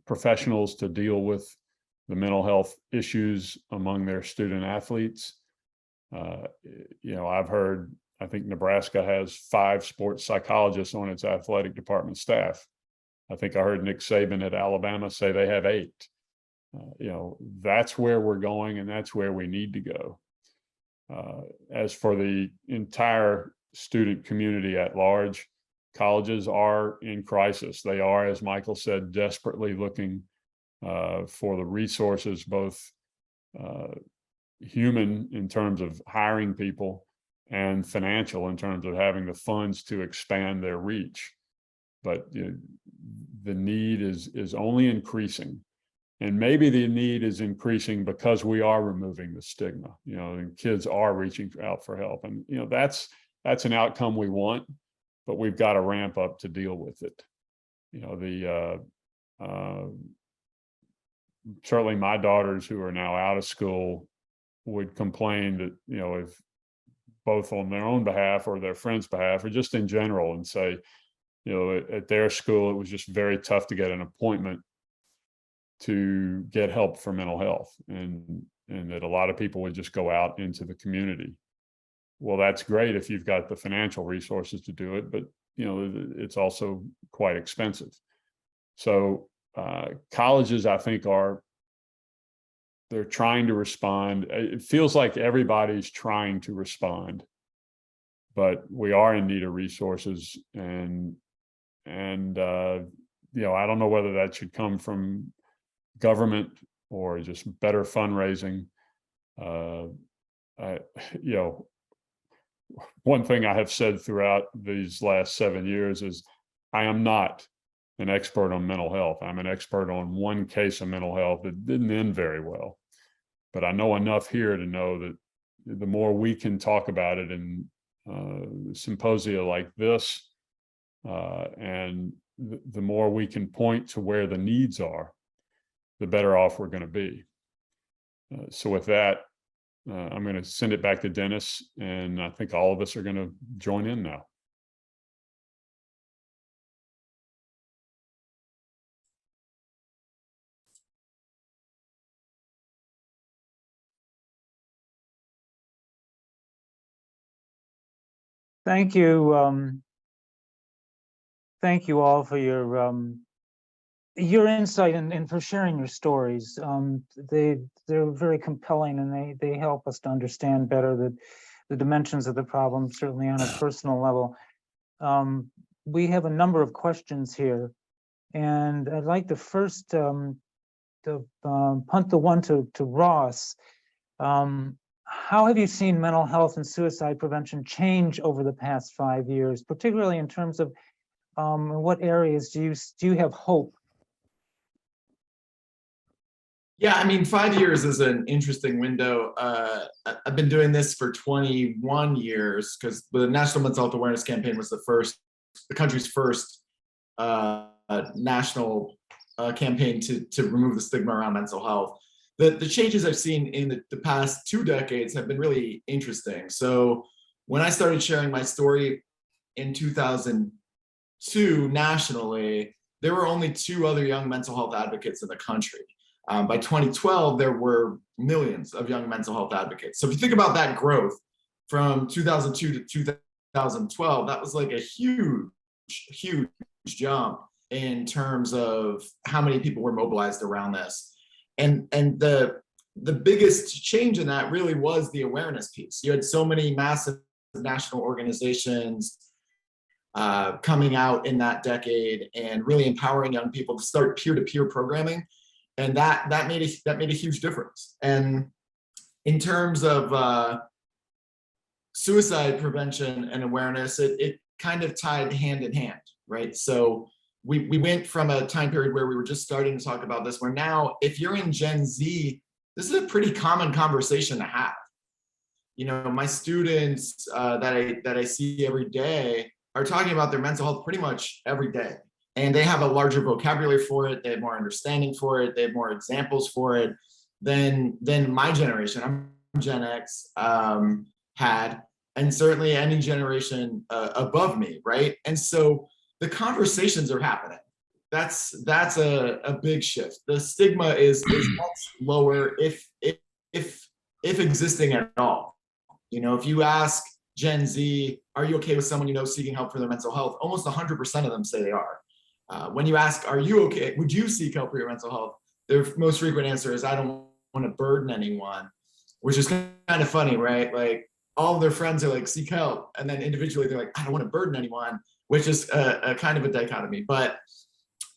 professionals to deal with the mental health issues among their student athletes. I've heard, I think Nebraska has 5 sports psychologists on its athletic department staff. I think I heard Nick Saban at Alabama say they have 8. That's where we're going, and that's where we need to go. As for the entire student community at large, colleges are in crisis. They are, as Michael said, desperately looking for the resources, both human in terms of hiring people and financial in terms of having the funds to expand their reach. But the need is only increasing. And maybe the need is increasing because we are removing the stigma, and kids are reaching out for help. And, that's an outcome we want, but we've got to ramp up to deal with it. Certainly my daughters who are now out of school would complain that, if both on their own behalf or their friends' behalf, or just in general, and say, at their school, it was just very tough to get an appointment to get help for mental health, and that a lot of people would just go out into the community. Well, that's great if you've got the financial resources to do it, but it's also quite expensive. So colleges, I think, they're trying to respond. It feels like everybody's trying to respond, but we are in need of resources, and I don't know whether that should come from government or just better fundraising. One thing I have said throughout these last 7 years is I am not an expert on mental health. I'm an expert on one case of mental health that didn't end very well, but I know enough here to know that the more we can talk about it in symposia like this, and the more we can point to where the needs are, the better off we're going to be. So with that, I'm going to send it back to Dennis, and I think all of us are going to join in now. Thank you. Thank you all for your insight and for sharing your stories. They're very compelling, and they help us to understand better the dimensions of the problem, certainly on a personal level. We have a number of questions here, and I'd like to first punt the one to Ross. How have you seen mental health and suicide prevention change over the past 5 years, particularly in terms of in what areas do you have hope? Yeah, I mean, 5 years is an interesting window. I've been doing this for 21 years because the National Mental Health Awareness Campaign was the country's first national campaign to remove the stigma around mental health. The changes I've seen in the past 2 decades have been really interesting. So when I started sharing my story in 2002 nationally, there were only 2 other young mental health advocates in the country. By 2012, there were millions of young mental health advocates. So if you think about that growth from 2002 to 2012, that was like a huge, huge jump in terms of how many people were mobilized around this. And the biggest change in that really was the awareness piece. You had so many massive national organizations coming out in that decade and really empowering young people to start peer-to-peer programming. And that made a huge difference. And in terms of suicide prevention and awareness, it kind of tied hand in hand, right? So we went from a time period where we were just starting to talk about this, where now, if you're in Gen Z, this is a pretty common conversation to have. My students that I see every day are talking about their mental health pretty much every day. And they have a larger vocabulary for it. They have more understanding for it. They have more examples for it than my generation, I'm Gen X, had, and certainly any generation above me, right? And so the conversations are happening. That's a big shift. The stigma is much lower, if existing at all. If you ask Gen Z, are you okay with someone seeking help for their mental health? Almost 100% of them say they are. When you ask, are you okay? Would you seek help for your mental health? Their most frequent answer is, I don't want to burden anyone, which is kind of funny, right? Like, all of their friends are like, seek help. And then individually, they're like, I don't want to burden anyone, which is a kind of a dichotomy. But,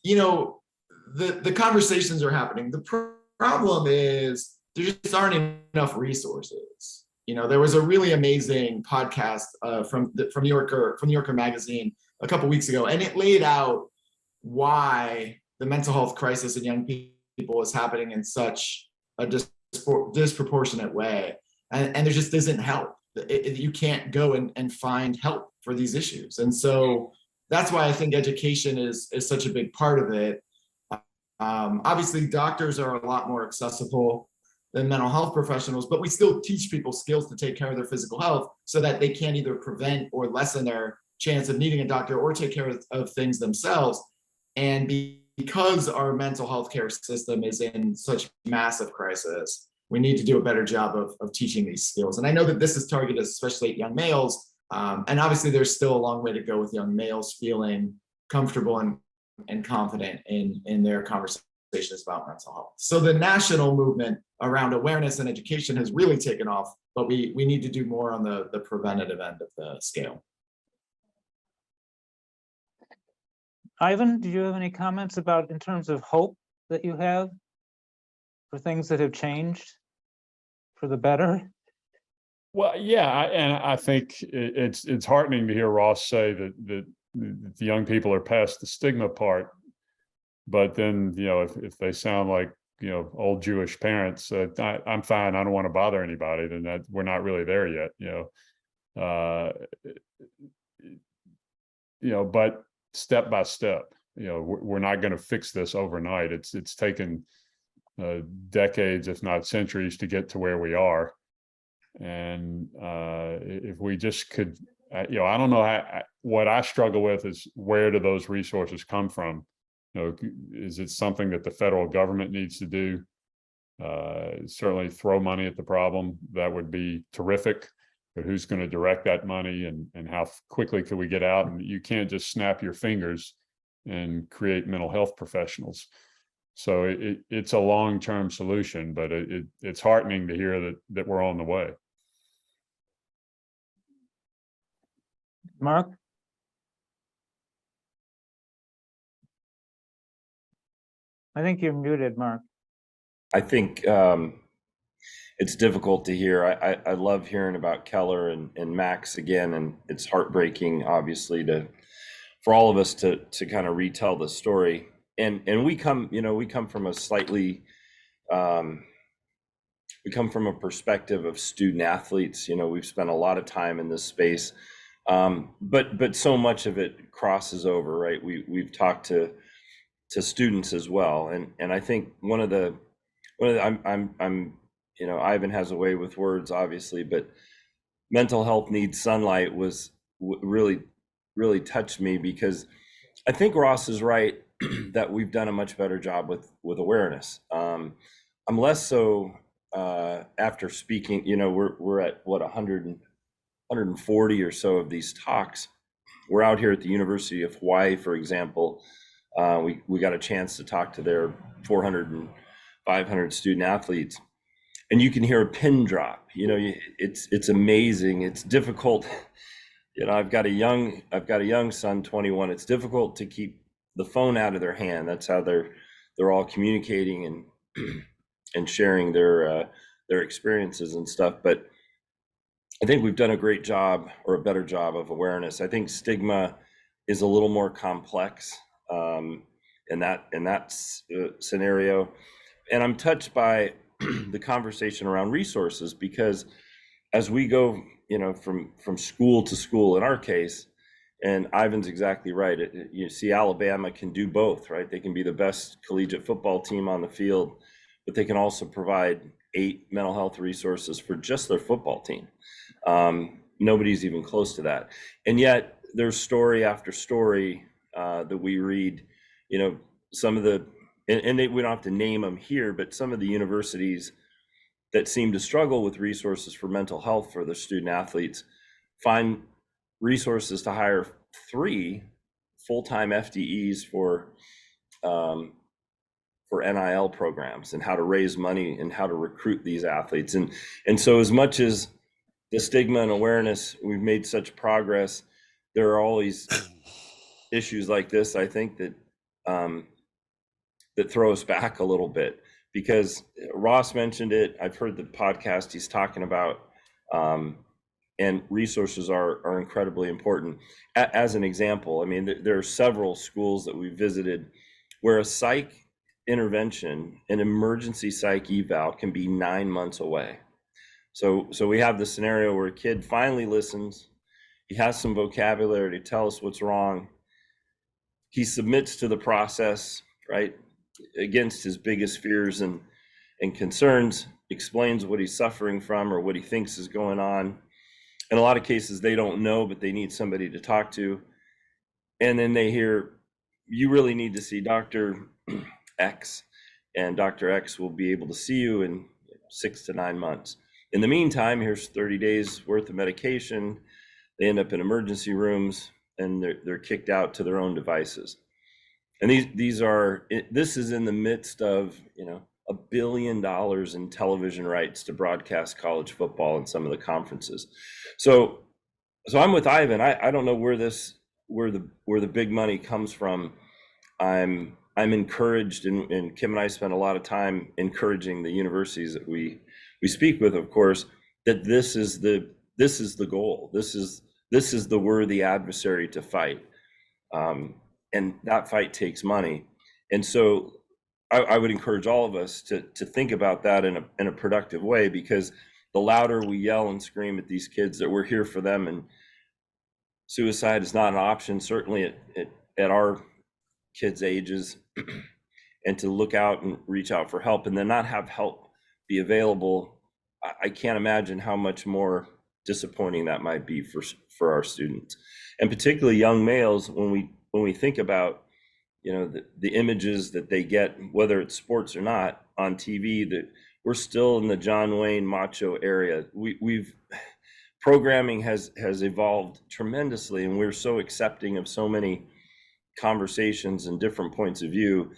the conversations are happening. The problem is there just aren't enough resources. There was a really amazing podcast from New Yorker magazine a couple weeks ago, and it laid out why the mental health crisis in young people is happening in such a disproportionate way. And there just isn't help. You can't go and find help for these issues. And so that's why I think education is such a big part of it. Obviously, doctors are a lot more accessible than mental health professionals, but we still teach people skills to take care of their physical health so that they can either prevent or lessen their chance of needing a doctor or take care of things themselves. And because our mental health care system is in such massive crisis, we need to do a better job of teaching these skills. And I know that this is targeted especially at young males. And obviously there's still a long way to go with young males feeling comfortable and confident in their conversations about mental health. So the national movement around awareness and education has really taken off, but we need to do more on the preventative end of the scale. Ivan, do you have any comments about in terms of hope that you have for things that have changed for the better? Well, yeah, and I think it's heartening to hear Ross say that the young people are past the stigma part, but then if they sound like old Jewish parents, I'm fine, I don't want to bother anybody, then that we're not really there yet, but step by step, we're not going to fix this overnight. It's taken decades, if not centuries, to get to where we are. And if we just could, I don't know what I struggle with is where do those resources come from? Is it something that the federal government needs to do? Certainly throw money at the problem. That would be terrific. But who's going to direct that money, and how quickly could we get out? And you can't just snap your fingers and create mental health professionals. So it's a long-term solution, but it's heartening to hear that we're on the way. Mark? I think you're muted, Mark. I think it's difficult to hear. I love hearing about Keller and Max again, and it's heartbreaking, obviously, for all of us to kind of retell the story. And we come from a slightly, we come from a perspective of student athletes. We've spent a lot of time in this space, but so much of it crosses over, right? We've talked to students as well, and I think Ivan has a way with words, obviously, but mental health needs sunlight was really touched me, because I think Ross is right that we've done a much better job with awareness. I'm less so after speaking. We're at what 140 or so of these talks. We're out here at the University of Hawaii, for example. We got a chance to talk to their 400 and 500 student athletes, and you can hear a pin drop. It's amazing. It's difficult. I've got a young son, 21. It's difficult to keep the phone out of their hand. That's how they're all communicating and sharing their experiences and stuff. But I think we've done a great job, or a better job, of awareness. I think stigma is a little more complex in that scenario. And I'm touched by the conversation around resources, because as we go, from school to school, in our case, and Ivan's exactly right. You see, Alabama can do both, right? They can be the best collegiate football team on the field, but they can also provide 8 mental health resources for just their football team. Nobody's even close to that. And yet there's story after story that we read, some of the, and we don't have to name them here, but some of the universities that seem to struggle with resources for mental health for their student athletes find resources to hire 3 full-time FTEs for NIL programs, and how to raise money and how to recruit these athletes. And so, as much as the stigma and awareness, we've made such progress, there are always issues like this, I think, that that throw us back a little bit, because Ross mentioned it. I've heard the podcast he's talking about, and resources are incredibly important. As an example, I mean, there are several schools that we visited where a psych intervention, an emergency psych eval, can be 9 months away. So we have the scenario where a kid finally listens, he has some vocabulary to tell us what's wrong, he submits to the process, right, against his biggest fears and concerns, explains what he's suffering from or what he thinks is going on. In a lot of cases, they don't know, but they need somebody to talk to. And then they hear, you really need to see Dr. X, and Dr. X will be able to see you in 6 to 9 months. In the meantime, here's 30 days worth of medication. They end up in emergency rooms, and they're kicked out to their own devices. And this is in the midst of, $1 billion in television rights to broadcast college football and some of the conferences. So I'm with Ivan. I don't know where the big money comes from. I'm encouraged, and Kim and I spend a lot of time encouraging the universities that we speak with, of course, that this is the goal. This is the worthy adversary to fight, and that fight takes money. And so I would encourage all of us to think about that in a productive way, because the louder we yell and scream at these kids that we're here for them, and suicide is not an option, certainly at our kids' ages, and to look out and reach out for help, and then not have help be available, I can't imagine how much more disappointing that might be for our students, and particularly young males. When we think about the images that they get, whether it's sports or not, on TV, that we're still in the John Wayne macho area. Programming has evolved tremendously, and we're so accepting of so many conversations and different points of view.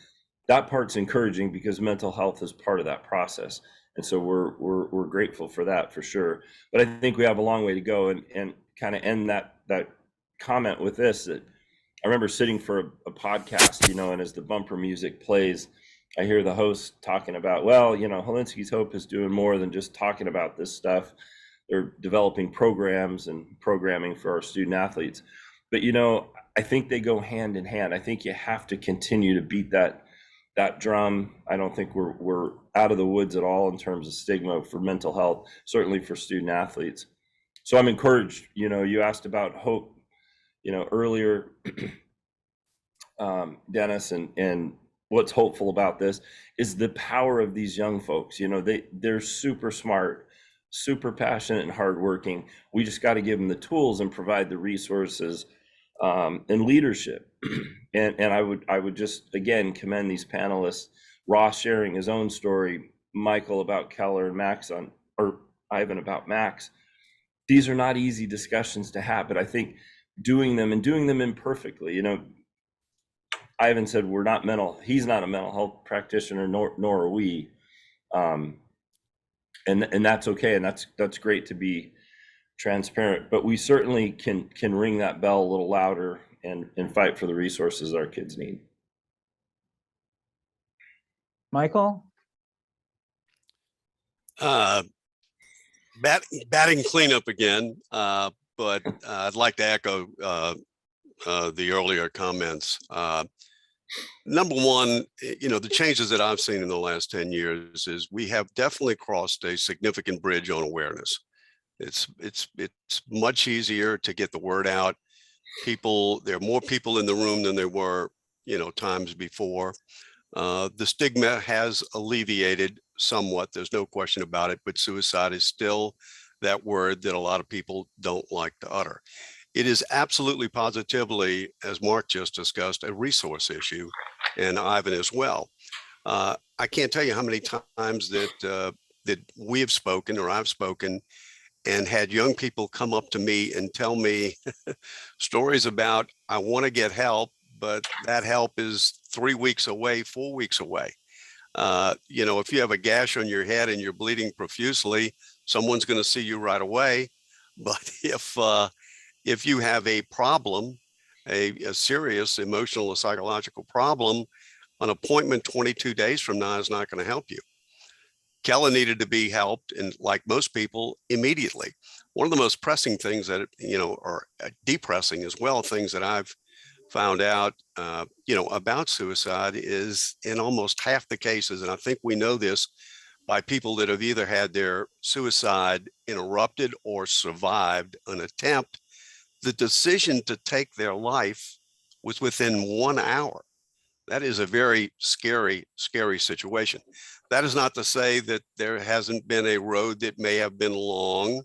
That part's encouraging, because mental health is part of that process, and so we're grateful for that, for sure. But I think we have a long way to go, and kind of end that comment with this, that I remember sitting for a podcast, and as the bumper music plays, I hear the host talking about, Hillnski's Hope is doing more than just talking about this stuff. They're developing programs and programming for our student athletes. But, I think they go hand in hand. I think you have to continue to beat that drum. I don't think we're out of the woods at all in terms of stigma for mental health, certainly for student athletes. So I'm encouraged. You asked about hope, earlier, Dennis, and what's hopeful about this is the power of these young folks. They're super smart, super passionate, and hardworking. We just got to give them the tools and provide the resources and leadership. And I would just, again, commend these panelists, Ross sharing his own story, Michael about Keller, and Ivan about Max. These are not easy discussions to have, but I think doing them imperfectly. Ivan said he's not a mental health practitioner, nor are we, and that's okay, and that's great to be transparent. But we certainly can ring that bell a little louder and fight for the resources our kids need. Michael? Batting cleanup again, but I'd like to echo the earlier comments. Number one, the changes that I've seen in the last 10 years is we have definitely crossed a significant bridge on awareness. It's much easier to get the word out. There are more people in the room than there were, times before. The stigma has alleviated somewhat. There's no question about it, but suicide is still that word that a lot of people don't like to utter. It is absolutely positively, as Mark just discussed, a resource issue, and Ivan as well. I can't tell you how many times that we have spoken, or I've spoken, and had young people come up to me and tell me stories about, I want to get help, but that help is 3 weeks away, 4 weeks away. If you have a gash on your head and you're bleeding profusely, someone's going to see you right away. But if you have a problem, a serious emotional or psychological problem, an appointment 22 days from now is not going to help you. Kella needed to be helped, and like most people, immediately. one of the most pressing things that, or depressing as well, things that I've found out, about suicide is in almost half the cases, and I think we know this by people that have either had their suicide interrupted or survived an attempt, the decision to take their life was within 1 hour. That is a very scary, scary situation. That is not to say that there hasn't been a road that may have been long,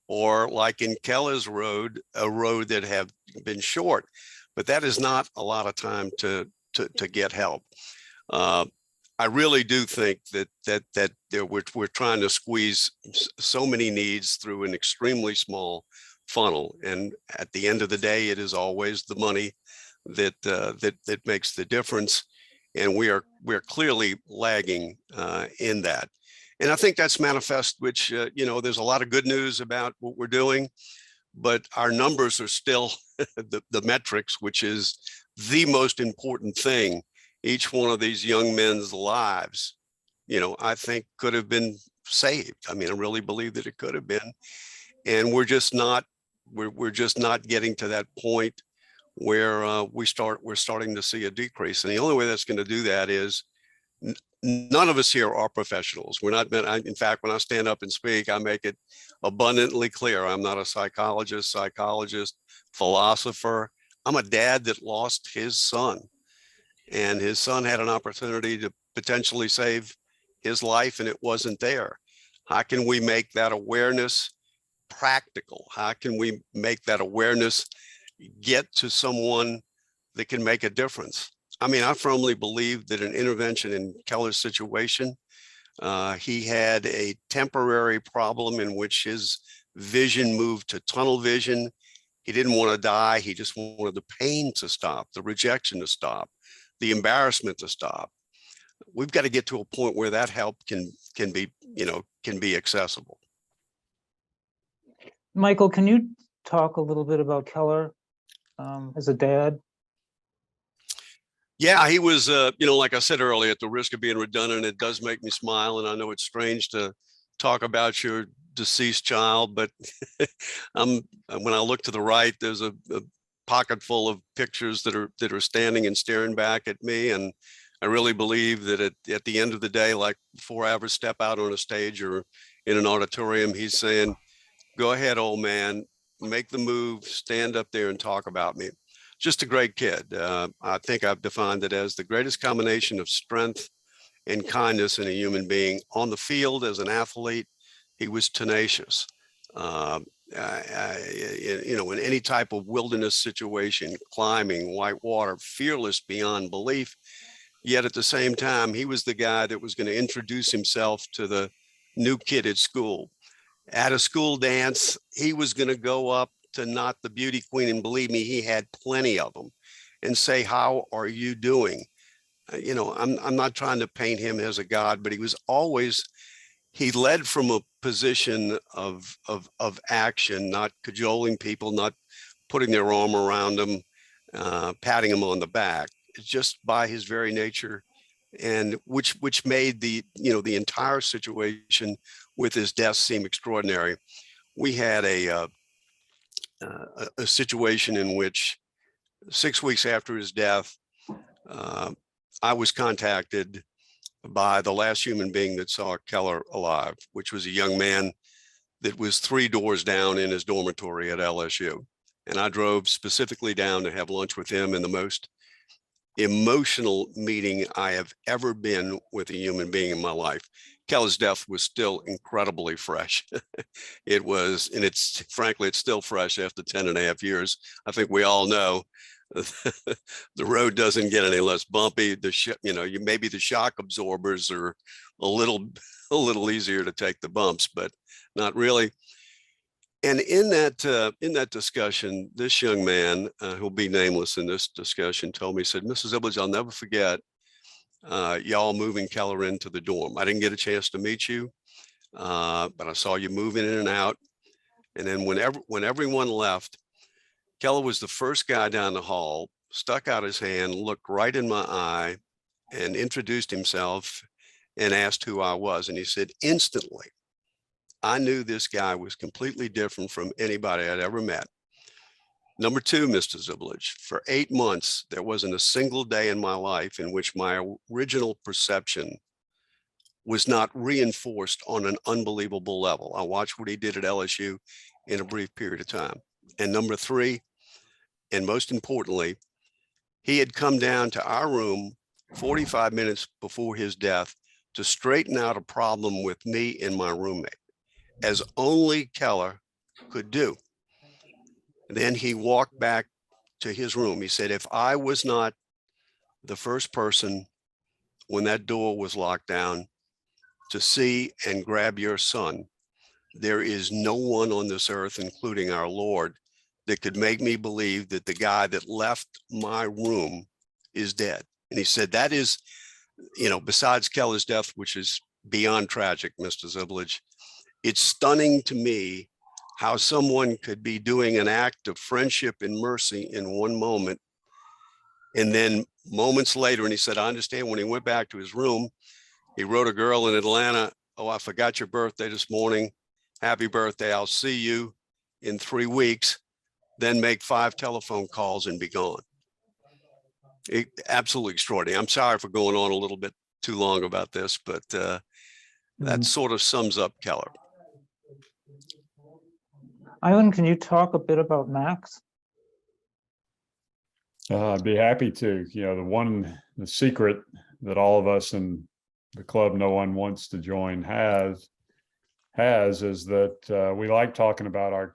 or like in Keller's road, a road that have been short, but that is not a lot of time to get help. I really do think that we're trying to squeeze so many needs through an extremely small funnel, and at the end of the day, it is always the money that makes the difference, and we're clearly lagging in that. And I think that's manifest, which there's a lot of good news about what we're doing, but our numbers are still the metrics, which is the most important thing. Each one of these young men's lives, I think could have been saved. I mean, I really believe that it could have been, and we're just not getting to that point where we're starting to see a decrease. And the only way that's going to do that is none of us here are professionals. We're not. In fact, when I stand up and speak, I make it abundantly clear. I'm not a psychologist, philosopher. I'm a dad that lost his son, and his son had an opportunity to potentially save his life, and it wasn't there. How can we make that awareness practical? How can we make that awareness get to someone that can make a difference? I mean, I firmly believe that an intervention in Keller's situation, he had a temporary problem in which his vision moved to tunnel vision. He didn't want to die. He just wanted the pain to stop, the rejection to stop, the embarrassment to stop. We've got to get to a point where that help can be accessible. Michael, can you talk a little bit about Keller as a dad? Yeah, he was, like I said earlier, at the risk of being redundant, it does make me smile. And I know it's strange to talk about your deceased child, but when I look to the right, there's a pocket full of pictures that are standing and staring back at me. And I really believe that at the end of the day, like before I ever step out on a stage or in an auditorium, he's saying, go ahead, old man, make the move, stand up there and talk about me. Just a great kid. I think I've defined it as the greatest combination of strength and kindness in a human being. On the field as an athlete, he was tenacious. In any type of wilderness situation, climbing, white water, fearless beyond belief. Yet at the same time, he was the guy that was going to introduce himself to the new kid at school. At a school dance, he was going to go up to not the beauty queen, and believe me, he had plenty of them, and say, how are you doing? I'm not trying to paint him as a god, but he led from a position of action, not cajoling people, not putting their arm around them, patting them on the back, just by his very nature, and which made the entire situation with his death seem extraordinary. We had a situation in which 6 weeks after his death, I was contacted by the last human being that saw Keller alive, which was a young man that was 3 doors down in his dormitory at LSU. And I drove specifically down to have lunch with him in the most emotional meeting I have ever been with a human being in my life. Keller's death was still incredibly fresh. It was, and frankly, it's still fresh after 10.5 years. I think we all know the road doesn't get any less bumpy. Maybe the shock absorbers are a little easier to take the bumps, but not really. And in that discussion, this young man, who'll be nameless in this discussion, told me, he said, Mrs. Zibilich, I'll never forget y'all moving Keller into the dorm. I didn't get a chance to meet you, but I saw you moving in and out. And then when everyone left, Keller was the first guy down the hall, stuck out his hand, looked right in my eye, and introduced himself and asked who I was. And he said, instantly, I knew this guy was completely different from anybody I'd ever met. Number two, Mr. Zibilich, for 8 months, there wasn't a single day in my life in which my original perception was not reinforced on an unbelievable level. I watched what he did at LSU in a brief period of time. And number three, and most importantly, he had come down to our room 45 minutes before his death to straighten out a problem with me and my roommate, as only Keller could do. And then he walked back to his room. He said, if I was not the first person when that door was locked down to see and grab your son, there is no one on this earth, including our Lord, that could make me believe that the guy that left my room is dead. And he said, that is, besides Keller's death, which is beyond tragic, Mr. Zibilich, it's stunning to me how someone could be doing an act of friendship and mercy in one moment. And then moments later, and he said, I understand, when he went back to his room, he wrote a girl in Atlanta, oh, I forgot your birthday this morning. Happy birthday. I'll see you in 3 weeks. Then make 5 telephone calls and be gone. Absolutely extraordinary. I'm sorry for going on a little bit too long about this, but that sort of sums up Keller. Ivan, can you talk a bit about Max? I'd be happy to. The secret that all of us in the club no one wants to join has is that we like talking about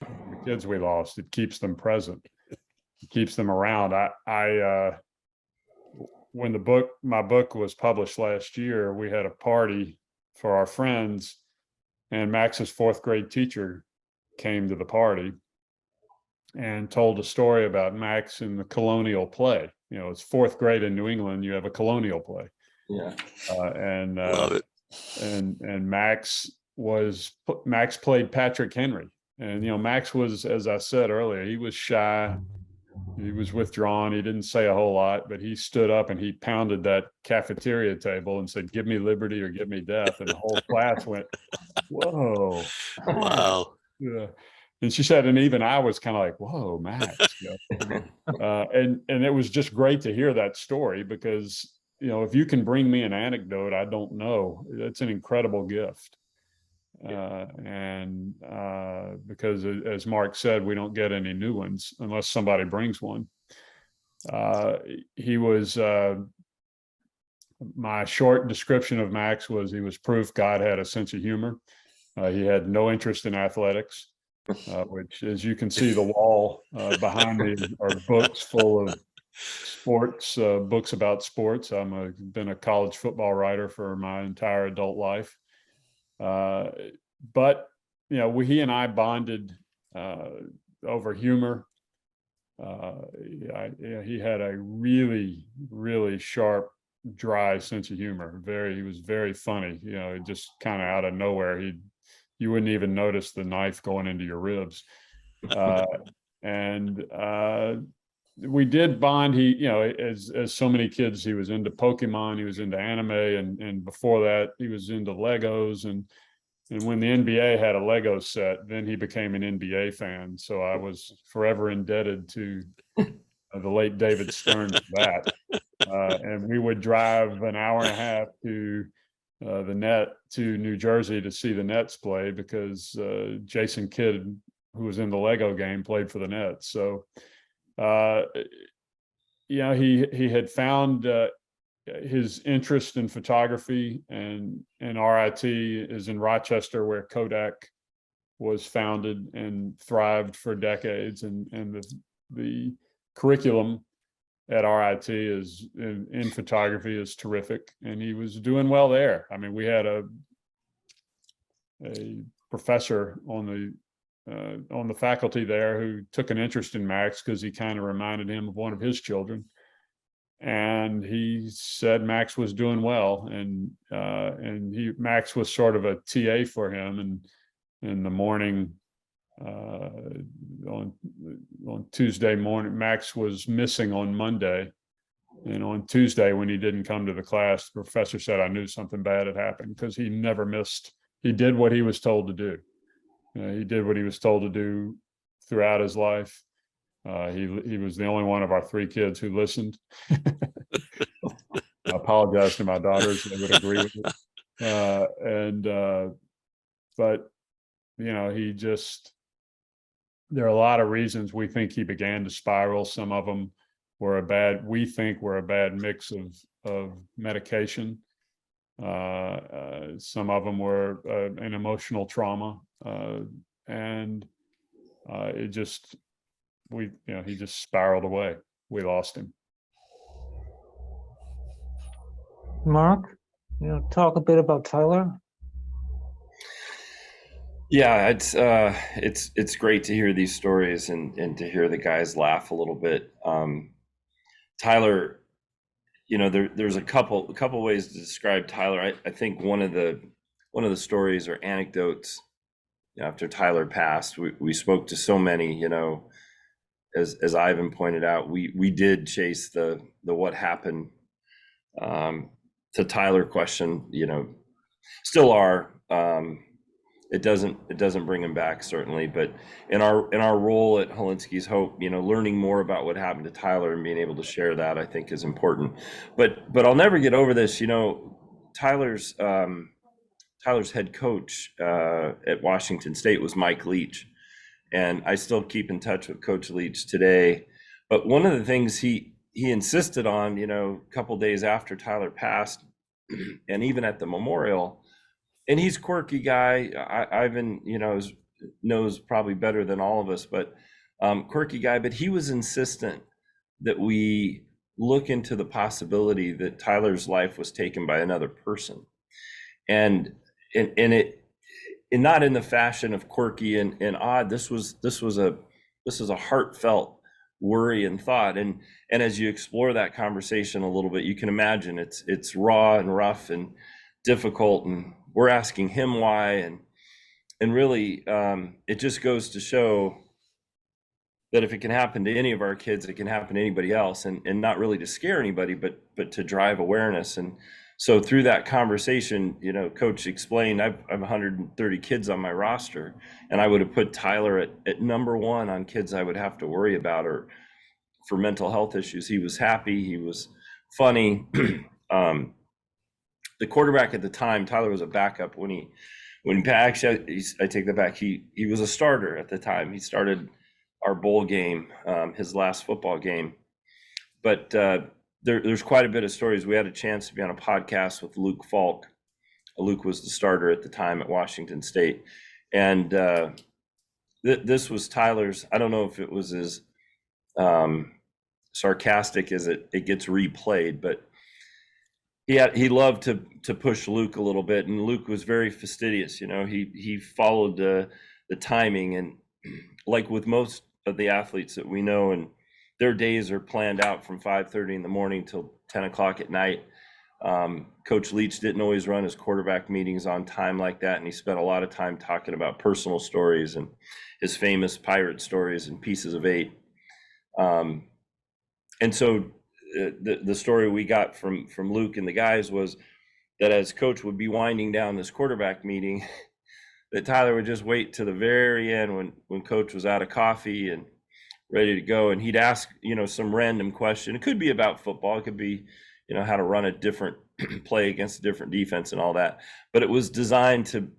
the kids we lost. It keeps them present. It keeps them around. When my book was published last year, we had a party for our friends, and Max's 4th grade teacher came to the party and told a story about Max in the colonial play. It's 4th grade in New England, you have a colonial play. Yeah. Love it. And Max played Patrick Henry. And, Max was, as I said earlier, he was shy. He was withdrawn. He didn't say a whole lot, but he stood up and he pounded that cafeteria table and said, give me liberty or give me death. And the whole class went, whoa. Wow. Yeah. And she said, and even I was kind of like, whoa, Max. And it was just great to hear that story because, if you can bring me an anecdote, I don't know. It's an incredible gift. Because as Mark said, we don't get any new ones unless somebody brings one. He was, my short description of Max was he was proof God had a sense of humor. He had no interest in athletics, which, as you can see, the wall behind me are books full of sports, books about sports. I've been a college football writer for my entire adult life. But he and I bonded over humor. He had a really, really sharp, dry sense of humor. He was very funny. Just kind of out of nowhere, you wouldn't even notice the knife going into your ribs. We did bond. He, as so many kids, he was into Pokemon, he was into anime, and before that, he was into Legos. And when the NBA had a Lego set, then he became an NBA fan. So I was forever indebted to the late David Stern for that. And we would drive an hour and a half to the net to New Jersey to see the Nets play because Jason Kidd, who was in the Lego game, played for the Nets. So, he had found his interest in photography, and RIT is in Rochester, where Kodak was founded and thrived for decades. And the curriculum at RIT is in photography is terrific, and he was doing well there. I mean, we had a professor on the faculty there who took an interest in Max because he kind of reminded him of one of his children. And he said Max was doing well, and Max was sort of a TA for him. And in the morning, on Tuesday morning, Max was missing on Monday, and on Tuesday when he didn't come to the class, the professor said, "I knew something bad had happened," because he never missed he did what he was told to do. He did what he was told to do throughout his life. He was the only one of our 3 kids who listened. I apologize to my daughters; they would agree with it. But he just. There are a lot of reasons we think he began to spiral. Some of them we think were a bad mix of medication. Some of them were an emotional trauma, and he just spiraled away. We lost him. Mark, talk a bit about Tyler. Yeah, it's great to hear these stories and to hear the guys laugh a little bit. Tyler, there's a couple ways to describe Tyler. I think one of the stories or anecdotes after Tyler passed, we spoke to so many, as Ivan pointed out, we did chase the what happened to Tyler question, still are. It doesn't bring him back, certainly, but in our role at Hillnski's Hope, learning more about what happened to Tyler and being able to share that, I think, is important. But I'll never get over this. Tyler's head coach at Washington State was Mike Leach, and I still keep in touch with Coach Leach today. But one of the things he insisted on, a couple days after Tyler passed, and even at the memorial. And he's a quirky guy. Ivan, knows probably better than all of us, but quirky guy. But he was insistent that we look into the possibility that Tyler's life was taken by another person, and not in the fashion of quirky and odd. This was a heartfelt worry and thought. And as you explore that conversation a little bit, you can imagine it's raw and rough and difficult, and we're asking him why, and really it just goes to show that if it can happen to any of our kids, it can happen to anybody else, and not really to scare anybody, but to drive awareness. And so through that conversation, Coach explained, I've 130 kids on my roster, and I would have put Tyler at number 1 on kids I would have to worry about or for mental health issues. He was happy, he was funny. The quarterback at the time, Tyler was a backup when actually, I take that back. He was a starter at the time. He started our bowl game, his last football game. But there's quite a bit of stories. We had a chance to be on a podcast with Luke Falk. Luke was the starter at the time at Washington State. And this was Tyler's, I don't know if it was as sarcastic as it gets replayed, but he loved to push Luke a little bit, and Luke was very fastidious. He followed the timing, and like with most of the athletes that we know, and their days are planned out from 5:30 in the morning till 10 o'clock at night. Coach Leach didn't always run his quarterback meetings on time like that, and he spent a lot of time talking about personal stories and his famous pirate stories and Pieces of 8. And so the story we got from Luke and the guys was that as Coach would be winding down this quarterback meeting, that Tyler would just wait to the very end when Coach was out of coffee and ready to go, and he'd ask some random question. It could be about football, it could be how to run a different play against a different defense and all that, but it was designed to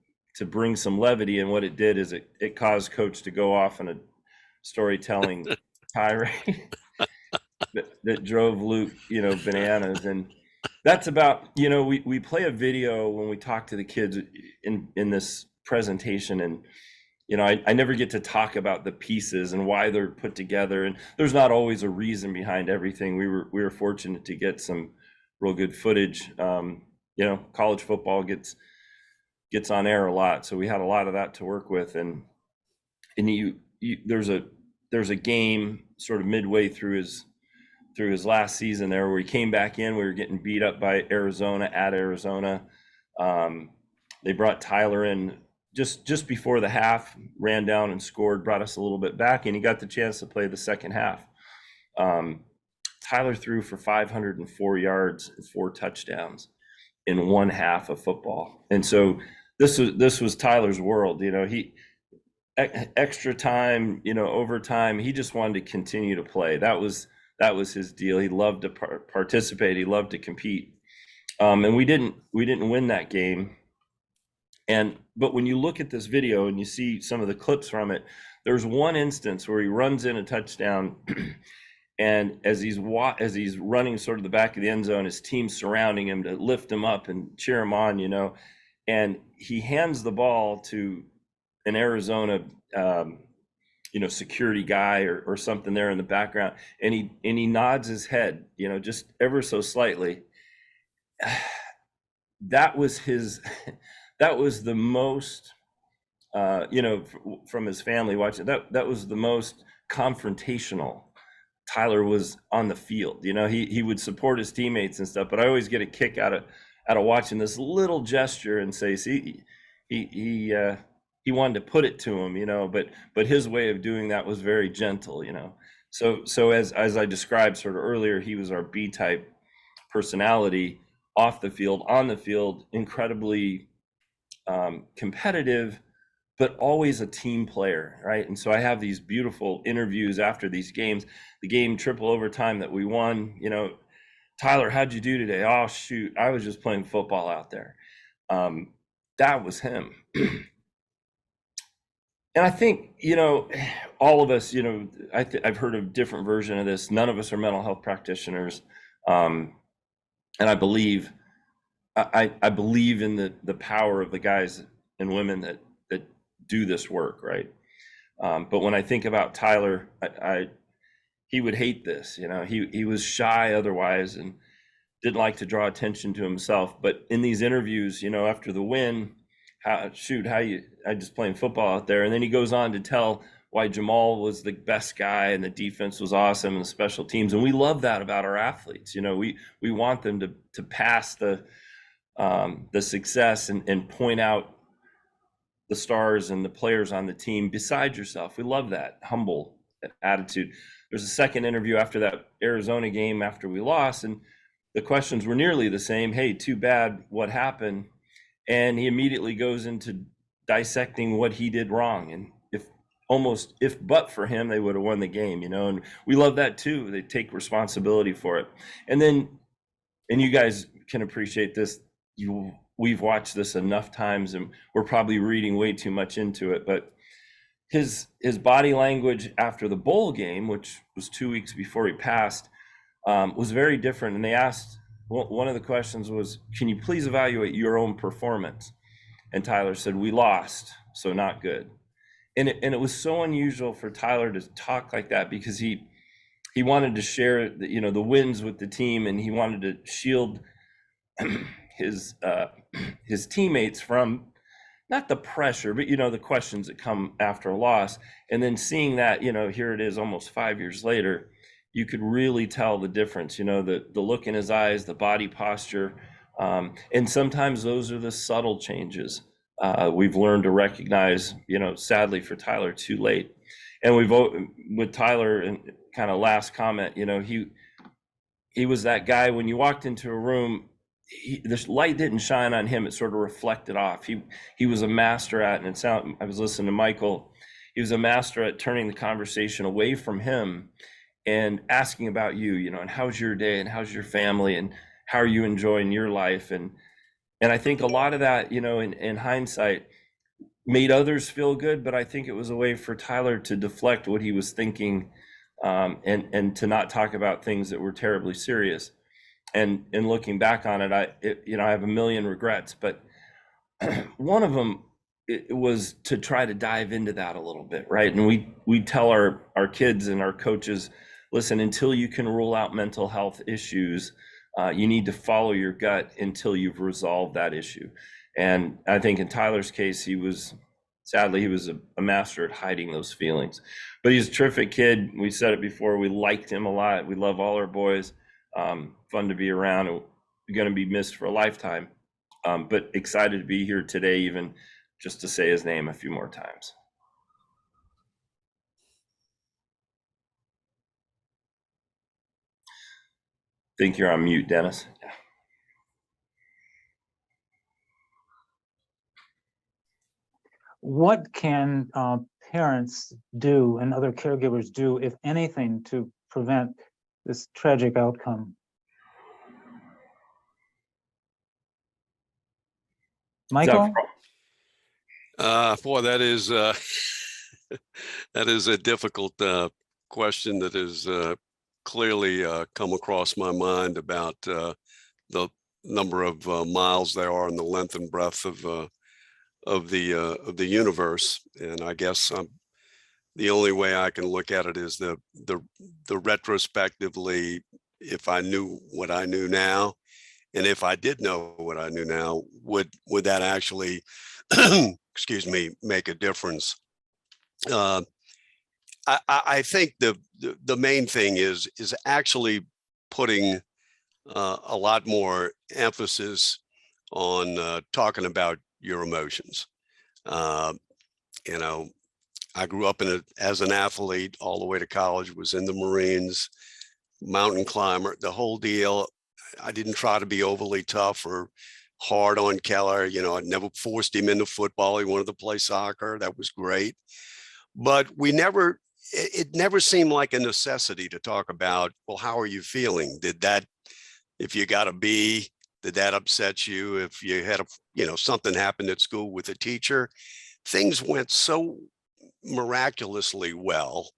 bring some levity. And what it did is it caused Coach to go off on a storytelling tirade that drove Luke, bananas. And that's about, we play a video when we talk to the kids in this presentation, and I never get to talk about the pieces and why they're put together, and there's not always a reason behind everything. We were fortunate to get some real good footage. College football gets on air a lot, so we had a lot of that to work with. And there's a game sort of midway through his last season there where he came back in. We were getting beat up by Arizona at Arizona. They brought Tyler in just before the half, ran down and scored, brought us a little bit back, and he got the chance to play the second half. Tyler threw for 504 yards and 4 touchdowns in one half of football. And so this was Tyler's world. He extra time, overtime. He just wanted to continue to play. That was his deal. He loved to participate. He loved to compete. And we didn't win that game. But when you look at this video and you see some of the clips from it, there's one instance where he runs in a touchdown, and as he's running sort of the back of the end zone, his team's surrounding him to lift him up and cheer him on, and he hands the ball to an Arizona, security guy or something there in the background, and he nods his head, just ever so slightly. That was that was the most, from his family watching, that was the most confrontational Tyler was on the field. He would support his teammates and stuff, but I always get a kick out of watching this little gesture and say, see, he wanted to put it to him, but his way of doing that was very gentle, So as I described sort of earlier, he was our B-type personality off the field, on the field, incredibly competitive, but always a team player, right? And so I have these beautiful interviews after these games. The game triple overtime that we won, Tyler, how'd you do today? Oh, shoot, I was just playing football out there. That was him. And I think, all of us, I've heard a different version of this. None of us are mental health practitioners. And I believe in the power of the guys and women that do this work, right? But when I think about Tyler, he would hate this. He was shy otherwise and didn't like to draw attention to himself. But in these interviews, after the win, I just playing football out there, and then he goes on to tell why Jamal was the best guy and the defense was awesome and the special teams, and we love that about our athletes. We want them to pass the success and point out the stars and the players on the team besides yourself. We love that humble attitude. There's a second interview after that Arizona game after we lost, and the questions were nearly the same. Hey, too bad, what happened? And he immediately goes into dissecting what he did wrong, and if but for him, they would have won the game, and we love that too. They take responsibility for it. And you guys can appreciate this. We've watched this enough times, and we're probably reading way too much into it, but his body language after the bowl game, which was 2 weeks before he passed, was very different. And they asked, one of the questions was, can you please evaluate your own performance? And Tyler said, we lost, so not good. And it was so unusual for Tyler to talk like that, because he wanted to share the wins with the team, and he wanted to shield his teammates from not the pressure, but the questions that come after a loss. And then seeing that, here it is almost 5 years later, you could really tell the difference, the look in his eyes, the body posture. And sometimes those are the subtle changes we've learned to recognize, sadly for Tyler, too late. And with Tyler, and kind of last comment, he was that guy when you walked into a room, the light didn't shine on him, it sort of reflected off. He was a master at, and I was listening to Michael, he was a master at turning the conversation away from him and asking about you, and how's your day, and how's your family, and how are you enjoying your life? And I think a lot of that, in hindsight, made others feel good, but I think it was a way for Tyler to deflect what he was thinking, and to not talk about things that were terribly serious. And looking back on it, I have a million regrets, but one of them, it was to try to dive into that a little bit, right? And we tell our kids and our coaches, listen, until you can rule out mental health issues, you need to follow your gut until you've resolved that issue. And I think in Tyler's case, sadly, he was a master at hiding those feelings. But he's a terrific kid. We said it before, we liked him a lot. We love all our boys. Fun to be around, and going to be missed for a lifetime. But excited to be here today, even just to say his name a few more times. I think you're on mute, Dennis. what can parents do and other caregivers do, if anything, to prevent this tragic outcome? Michael? Boy, that is that is a difficult question that has clearly come across my mind about the number of miles there are and the length and breadth of the universe. And I guess the only way I can look at it is the retrospectively, if I knew what I knew now, and if I did know what I knew now, would that actually, excuse me, make a difference? I think the main thing is actually putting a lot more emphasis on talking about your emotions. You know, I grew up as an athlete all the way to college, was in the Marines, mountain climber, the whole deal. I didn't try to be overly tough or hard on Keller. You know, I never forced him into football. He wanted to play soccer. That was great. But it never seemed like a necessity to talk about, well, how are you feeling? If you got a B, did that upset you? If you had something happened at school with a teacher, things went so miraculously well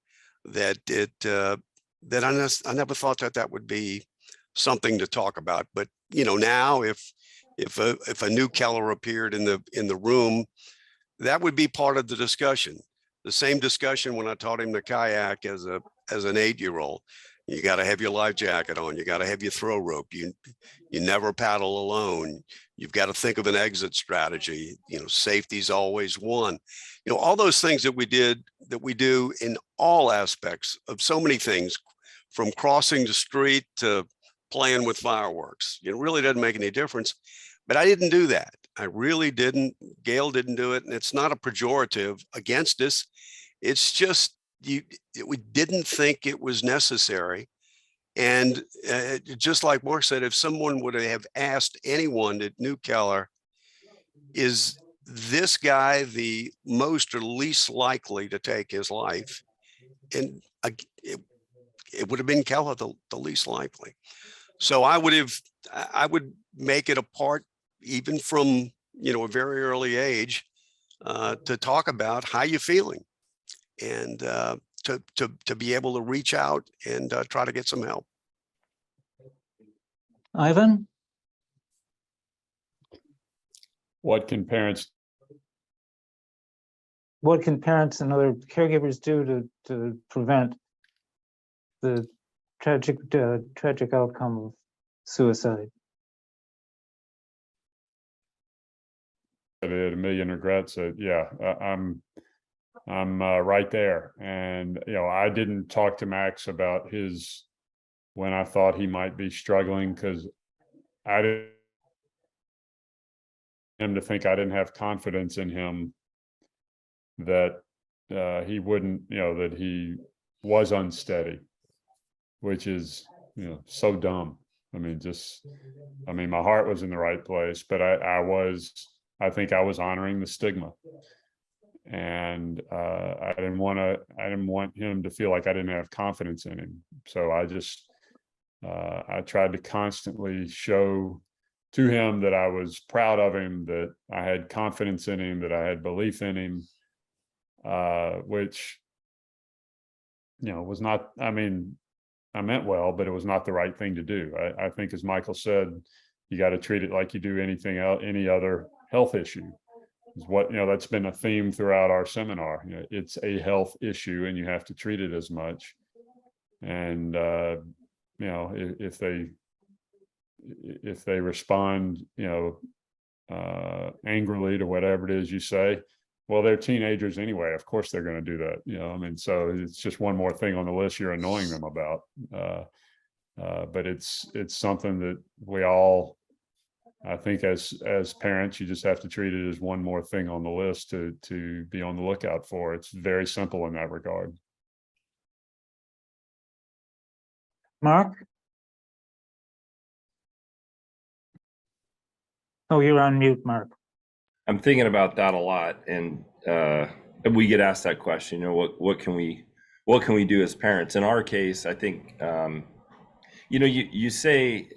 that I never thought that would be something to talk about. But now if a new Keller appeared in the room, that would be part of the discussion. The same discussion when I taught him to kayak as an 8-year-old. You got to have your life jacket on. You got to have your throw rope. You never paddle alone. You've got to think of an exit strategy. Safety's always one. All those things that we do in all aspects of so many things, from crossing the street to playing with fireworks. It really doesn't make any difference. But I didn't do that. I really didn't. Gail didn't do it. And it's not a pejorative against us. It's just we didn't think it was necessary. And just like Mark said, if someone would have asked anyone that knew Keller, is this guy the most or least likely to take his life? And it would have been Keller the least likely. So I would make it a part, even from a very early age, to talk about how you're feeling, and to be able to reach out and try to get some help. Ivan? What can parents and other caregivers do to prevent the tragic outcome of suicide? Had a million regrets? Yeah, I'm right there. And I didn't talk to Max about when I thought he might be struggling, because I didn't him to think I didn't have confidence in him that he wouldn't, that he was unsteady, which is so dumb. I mean, my heart was in the right place, but I think I was honoring the stigma. And I didn't want him to feel like I didn't have confidence in him. So I tried to constantly show to him that I was proud of him, that I had confidence in him, that I had belief in him, which, was not, I meant well, but it was not the right thing to do. I think, as Michael said, you got to treat it like you do any other health issue. Is what, that's been a theme throughout our seminar. It's a health issue and you have to treat it as much. And, if they respond, angrily to whatever it is you say, well, they're teenagers anyway. Of course they're going to do that. So it's just one more thing on the list you're annoying them about. But it's something that we all, I think, as parents, you just have to treat it as one more thing on the list to be on the lookout for. It's very simple in that regard. Mark? Oh, you're on mute, Mark. I'm thinking about that a lot, and we get asked that question, what can we do as parents? In our case, I think, you say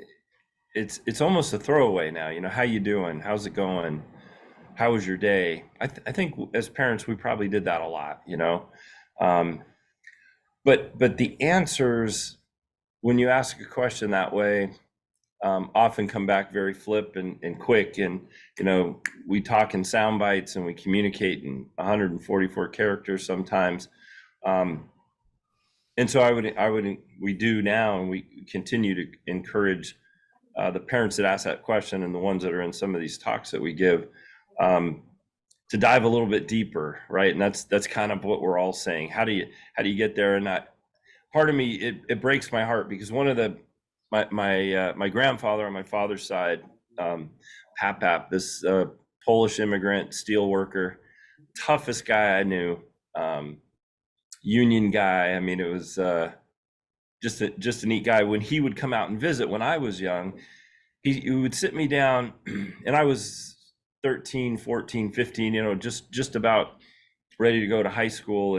it's almost a throwaway now, how you doing? How's it going? How was your day? I think as parents, we probably did that a lot, but the answers, when you ask a question that way, often come back very flip and quick. And, we talk in sound bites and we communicate in 144 characters sometimes. And so we do now, and we continue to encourage the parents that ask that question and the ones that are in some of these talks that we give, to dive a little bit deeper, right? And that's kind of what we're all saying. How do you get there? And part of me, it breaks my heart, because one of my grandfather on my father's side, Pap, this Polish immigrant steel worker, toughest guy I knew, union guy. I mean, it was just a neat guy. When he would come out and visit when I was young, he would sit me down, and I was 13, 14, 15, just about ready to go to high school,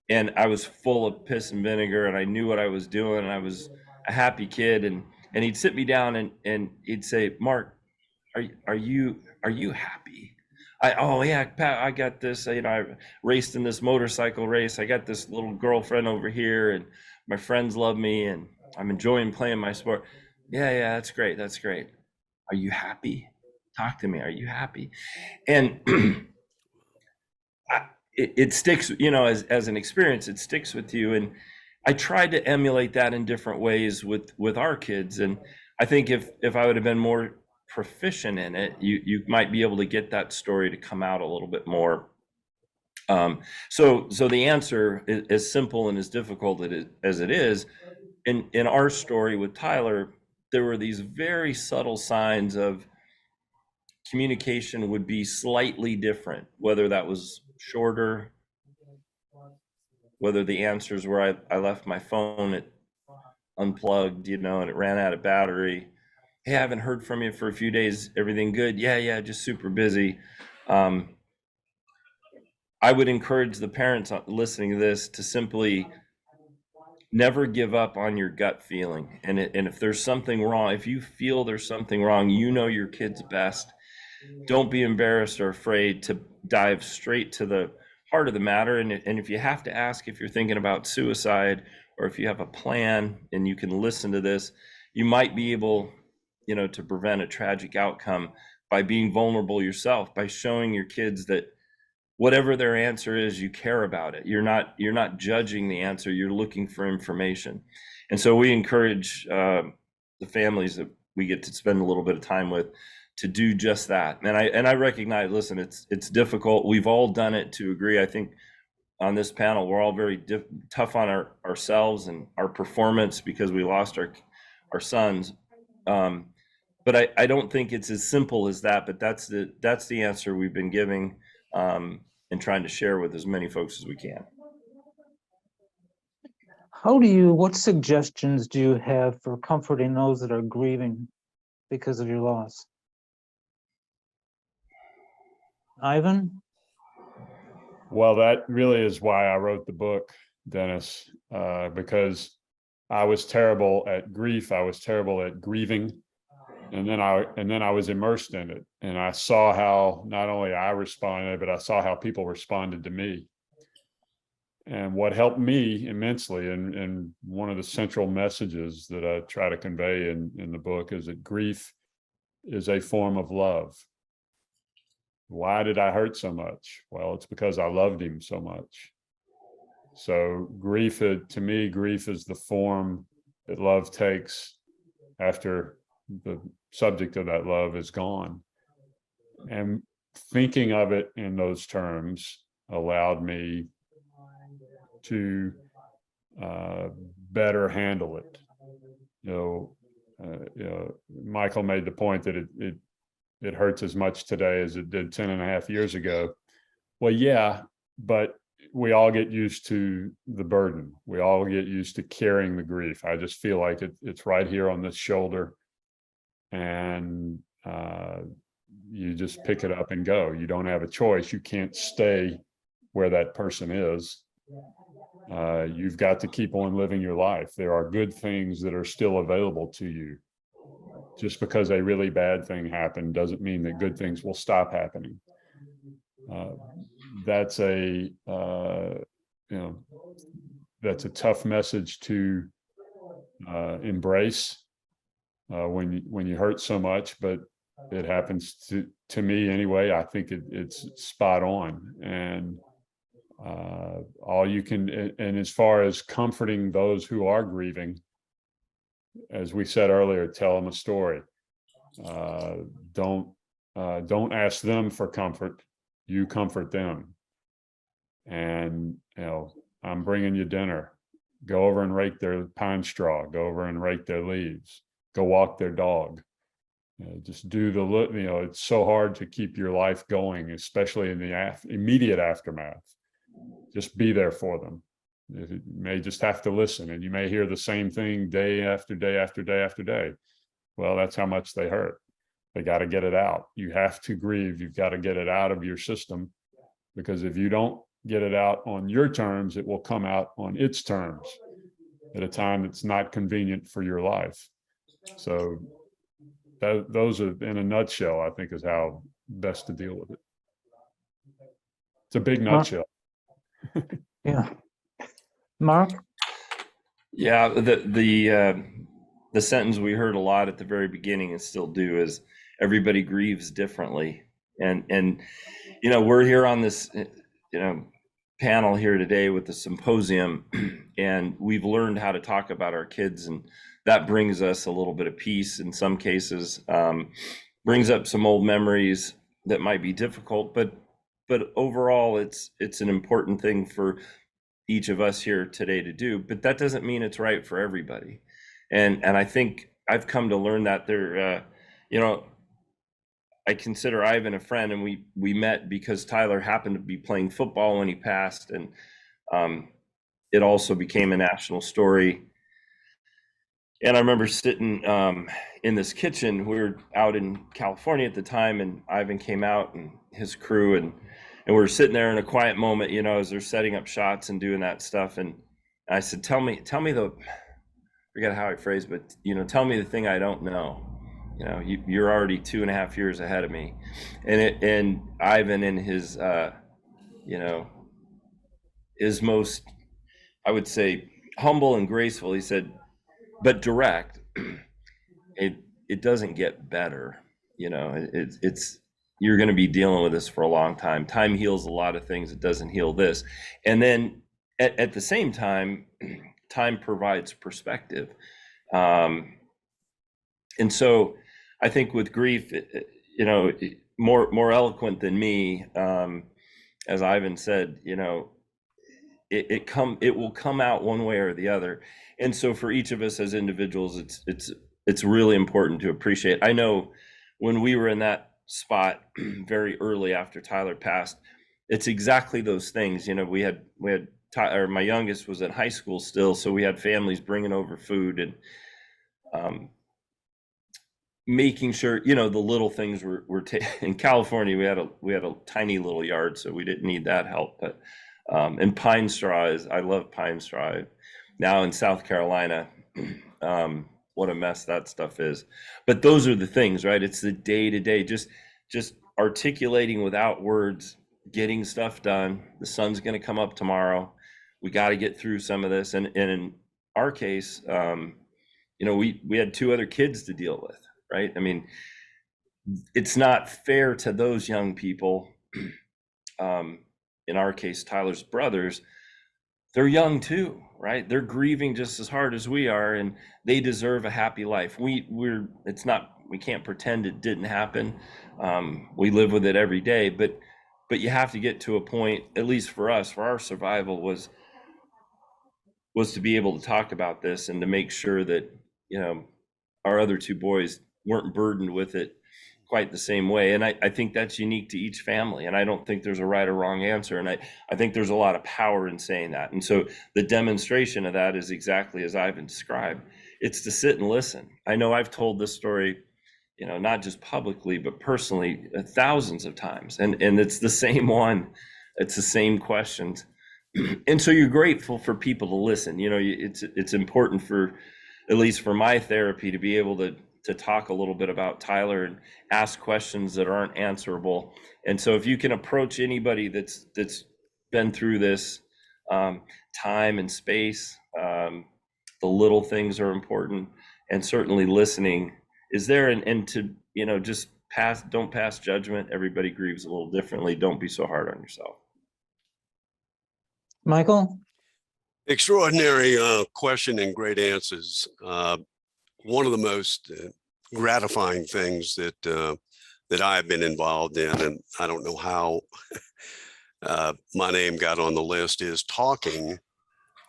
and I was full of piss and vinegar, and I knew what I was doing, and I was a happy kid, and he'd sit me down and he'd say, "Mark, are you happy?" Oh yeah, Pat, I got this, I raced in this motorcycle race. I got this little girlfriend over here, and my friends love me, and I'm enjoying playing my sport. Yeah, that's great. Are you happy? Talk to me. Are you happy? And it sticks, as an experience, it sticks with you. And I tried to emulate that in different ways with our kids. And I think if I would have been more proficient in it, you might be able to get that story to come out a little bit more. So the answer is as simple and as difficult as it is. In our story with Tyler, there were these very subtle signs of communication would be slightly different, whether that was shorter, whether the answers were I left my phone at unplugged, and it ran out of battery. Hey, I haven't heard from you for a few days. Everything good? Yeah, just super busy. I would encourage the parents listening to this to simply never give up on your gut feeling. And if there's something wrong, if you feel there's something wrong, your kid's best. Don't be embarrassed or afraid to dive straight to the heart of the matter. And if you have to ask if you're thinking about suicide, or if you have a plan and you can listen to this, you might be able, to prevent a tragic outcome by being vulnerable yourself, by showing your kids that whatever their answer is, you care about it. You're not judging the answer. You're looking for information. And so we encourage the families that we get to spend a little bit of time with to do just that. And I recognize, listen, it's difficult. We've all done it to agree. I think on this panel, we're all very tough on ourselves and our performance because we lost our sons. But I don't think it's as simple as that. But that's the answer we've been giving and trying to share with as many folks as we can. What suggestions do you have for comforting those that are grieving because of your loss? Ivan? Well, that really is why I wrote the book, Dennis, because I was terrible at grief. I was terrible at grieving. And then I was immersed in it. And I saw how not only I responded, but I saw how people responded to me. And what helped me immensely, and one of the central messages that I try to convey in the book, is that grief is a form of love. Why did I hurt so much? Well, it's because I loved him so much. So to me, grief is the form that love takes after the subject of that love is gone. And thinking of it in those terms allowed me to better handle it. Michael made the point that it hurts as much today as it did 10 and a half years ago. Well, yeah, but we all get used to the burden. We all get used to carrying the grief. I just feel like it's right here on this shoulder. And you just pick it up and go. You don't have a choice. You can't stay where that person is. You've got to keep on living your life. There are good things that are still available to you. Just because a really bad thing happened doesn't mean that good things will stop happening. That's a that's a tough message to embrace when you hurt so much, but it happens to me anyway. I think it's spot on, and all you can, and as far as comforting those who are grieving, as we said earlier, tell them a story. Don't ask them for comfort. You comfort them. And I'm bringing you dinner. Go over and rake their pine straw. Go over and rake their leaves. Go walk their dog. Just do it's so hard to keep your life going, especially in the immediate aftermath. Just be there for them. You may just have to listen, and you may hear the same thing day after day after day after day. Well, that's how much they hurt. They got to get it out. You have to grieve. You've got to get it out of your system, because if you don't get it out on your terms, it will come out on its terms at a time that's not convenient for your life. So those are, in a nutshell, I think, is how best to deal with it. It's a big nutshell. Yeah. Mark? Yeah, the sentence we heard a lot at the very beginning and still do is everybody grieves differently. And we're here on this panel here today with the symposium, and we've learned how to talk about our kids, and that brings us a little bit of peace in some cases, brings up some old memories that might be difficult, but overall it's an important thing for each of us here today to do. But that doesn't mean it's right for everybody. And I think I've come to learn that there, I consider Ivan a friend, and we met because Tyler happened to be playing football when he passed, and it also became a national story. And I remember sitting in this kitchen. We were out in California at the time, and Ivan came out and his crew, and we were sitting there in a quiet moment, as they're setting up shots and doing that stuff. And I said, tell me I forget how I phrased, but tell me the thing I don't know. You're already 2.5 years ahead of me. And Ivan, in his his most, I would say, humble and graceful, he said, but direct, it doesn't get better. It's you're going to be dealing with this for a long time. Time heals a lot of things. It doesn't heal this. And then at the same time, time provides perspective. And so I think with grief, more eloquent than me, as Ivan said, it will come out one way or the other. And so for each of us as individuals, it's really important to appreciate. I know when we were in that spot very early after Tyler passed, it's exactly those things. We had Tyler, my youngest was in high school still, so we had families bringing over food and making sure the little things were in California. We had a tiny little yard, so we didn't need that help. But and pine straw I love pine straw. Now in South Carolina, what a mess that stuff is. But those are the things, right? It's the day-to-day, just articulating without words, getting stuff done. The sun's going to come up tomorrow. We got to get through some of this. And in our case, we had 2 other kids to deal with, right? I mean, it's not fair to those young people. In our case, Tyler's brothers, they're young too, right? They're grieving just as hard as we are, and they deserve a happy life. We can't pretend it didn't happen. We live with it every day, but you have to get to a point, at least for us, for our survival was to be able to talk about this and to make sure that, our other 2 boys weren't burdened with it quite the same way. And I think that's unique to each family. And I don't think there's a right or wrong answer. And I think there's a lot of power in saying that. And so the demonstration of that is exactly as Ivan described. It's to sit and listen. I know I've told this story you know, not just publicly, but personally, thousands of times. And it's the same one. It's the same questions. And so you're grateful for people to listen. You know, it's important for, at least for my therapy, to be able to talk a little bit about Tyler and ask questions that aren't answerable. And so if you can approach anybody that's been through this, time and space, the little things are important, and certainly listening is there. And to, you know, just don't pass judgment. Everybody grieves a little differently. Don't be so hard on yourself. Michael? Extraordinary question and great answers. One of the most gratifying things that I've been involved in, and I don't know how my name got on the list, is talking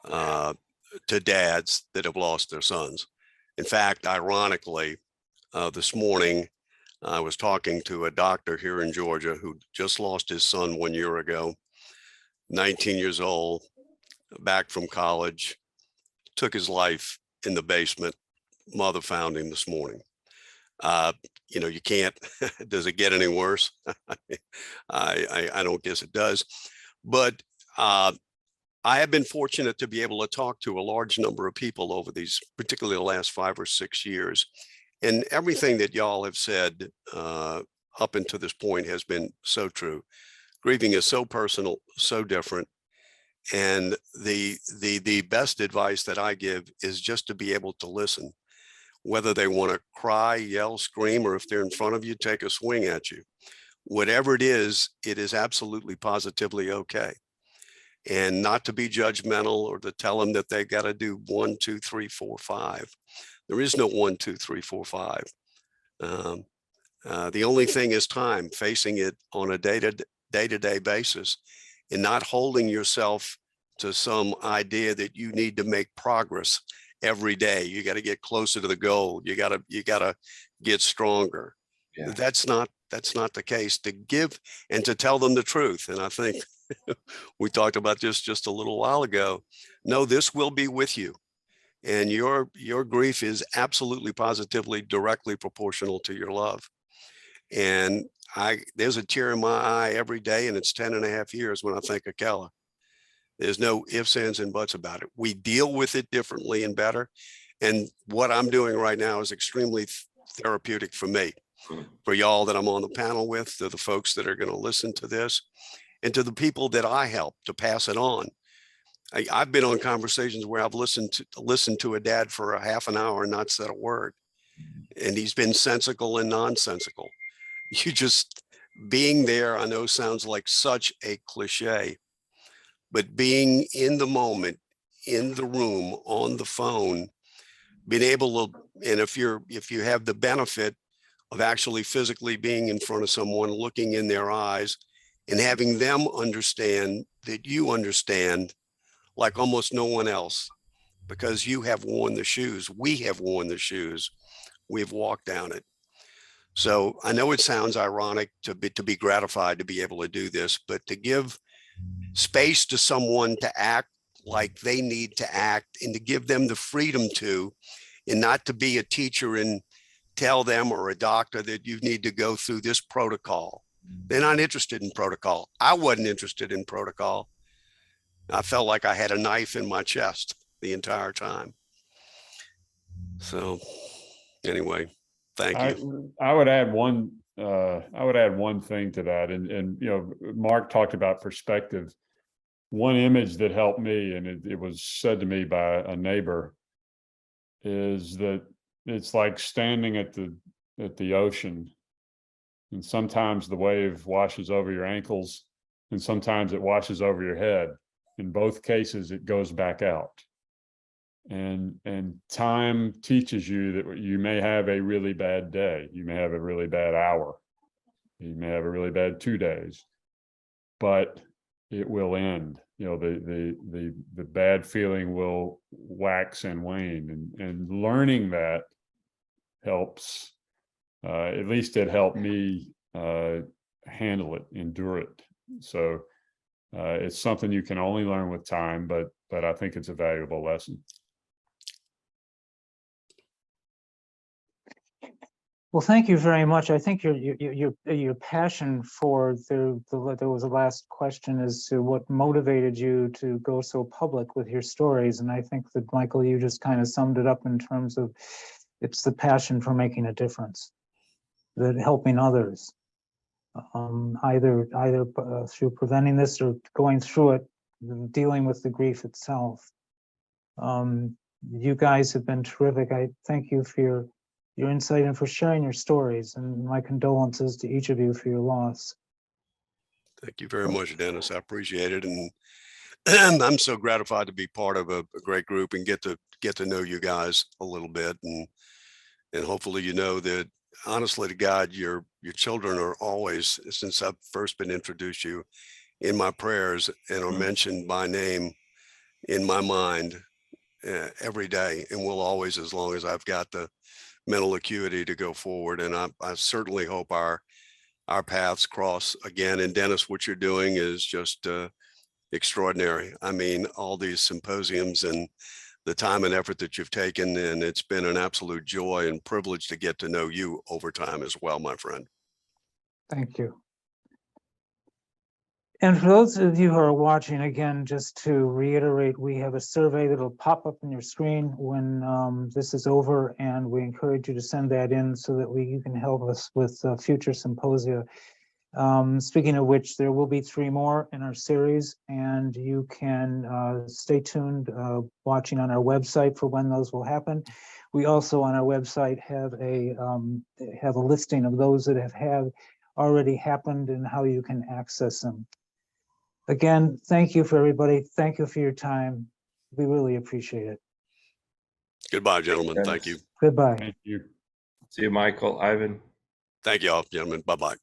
to dads that have lost their sons. In fact, ironically, this morning, I was talking to a doctor here in Georgia who just lost his son 1 year ago, 19 years old, back from college, took his life in the basement. Mother found him this morning. You know, you can't, does it get any worse? I don't guess it does. But I have been fortunate to be able to talk to a large number of people over these, particularly the last 5 or 6 years. And everything that y'all have said up until this point has been so true. Grieving is so personal, so different. And the best advice that I give is just to be able to listen, whether they want to cry, yell, scream, or if they're in front of you, take a swing at you. Whatever it is absolutely positively okay. And not to be judgmental or to tell them that they got to do 1, 2, 3, 4, 5. There is no 1, 2, 3, 4, 5. The only thing is time, facing it on a day-to-day basis, and not holding yourself to some idea that you need to make progress every day. You got to get closer to the goal. You got to get stronger. Yeah. That's not the case. To give and to tell them the truth. And I think we talked about this just a little while ago. No, this will be with you. And your grief is absolutely positively directly proportional to your love. And there's a tear in my eye every day, and it's 10.5 years when I think of Kella. There's no ifs, ands, and buts about it. We deal with it differently and better. And what I'm doing right now is extremely therapeutic for me, for y'all that I'm on the panel with, to the folks that are going to listen to this, and to the people that I help to pass it on. I've been on conversations where I've listened to a dad for a half an hour and not said a word. And he's been sensical and nonsensical. You just being there, I know sounds like such a cliche, but being in the moment, in the room, on the phone, being able to, and if you have the benefit of actually physically being in front of someone, looking in their eyes and having them understand that you understand like almost no one else, because you have worn the shoes. We have worn the shoes. We've walked down it. So I know it sounds ironic to be gratified to be able to do this, but to give space to someone to act like they need to act, and to give them the freedom to, and not to be a teacher and tell them, or a doctor, that you need to go through this protocol. They're not interested in protocol. I wasn't interested in protocol. I felt like I had a knife in my chest the entire time. So anyway, thank you. I would add one thing to that. And you know, Mark talked about perspective. One image that helped me, and it was said to me by a neighbor, is that it's like standing at the ocean, and sometimes the wave washes over your ankles, and sometimes it washes over your head. In both cases, it goes back out. And time teaches you that you may have a really bad day, you may have a really bad hour, you may have a really bad 2 days, but it will end. You know, the bad feeling will wax and wane, and learning that helps. At least it helped me handle it, endure it. So it's something you can only learn with time, but I think it's a valuable lesson. Well, thank you very much. I think your passion for there was a last question as to what motivated you to go so public with your stories, and I think that Michael, you just kind of summed it up in terms of it's the passion for making a difference, that helping others, either through preventing this or going through it, dealing with the grief itself. You guys have been terrific. I thank you for your insight and for sharing your stories, and my condolences to each of you for your loss. Thank you very much, Dennis. I appreciate it. And I'm so gratified to be part of a great group and get to know you guys a little bit. And hopefully, you know that honestly to God, your children are always, since I've first been introduced to you, in my prayers and are mentioned by name in my mind every day, and will always, as long as I've got the mental acuity to go forward. And I certainly hope our paths cross again. And Dennis, what you're doing is just extraordinary. I mean, all these symposiums and the time and effort that you've taken, and it's been an absolute joy and privilege to get to know you over time as well, my friend. Thank you. And for those of you who are watching, again, just to reiterate, we have a survey that'll pop up on your screen when this is over, and we encourage you to send that in so that you can help us with future symposia. Speaking of which, there will be 3 more in our series, and you can stay tuned watching on our website for when those will happen. We also on our website have a listing of those that have already happened and how you can access them. Again, thank you for everybody. Thank you for your time. We really appreciate it. Goodbye, gentlemen. Thank you. Goodbye. Thank you. See you, Michael, Ivan. Thank you all, gentlemen. Bye-bye.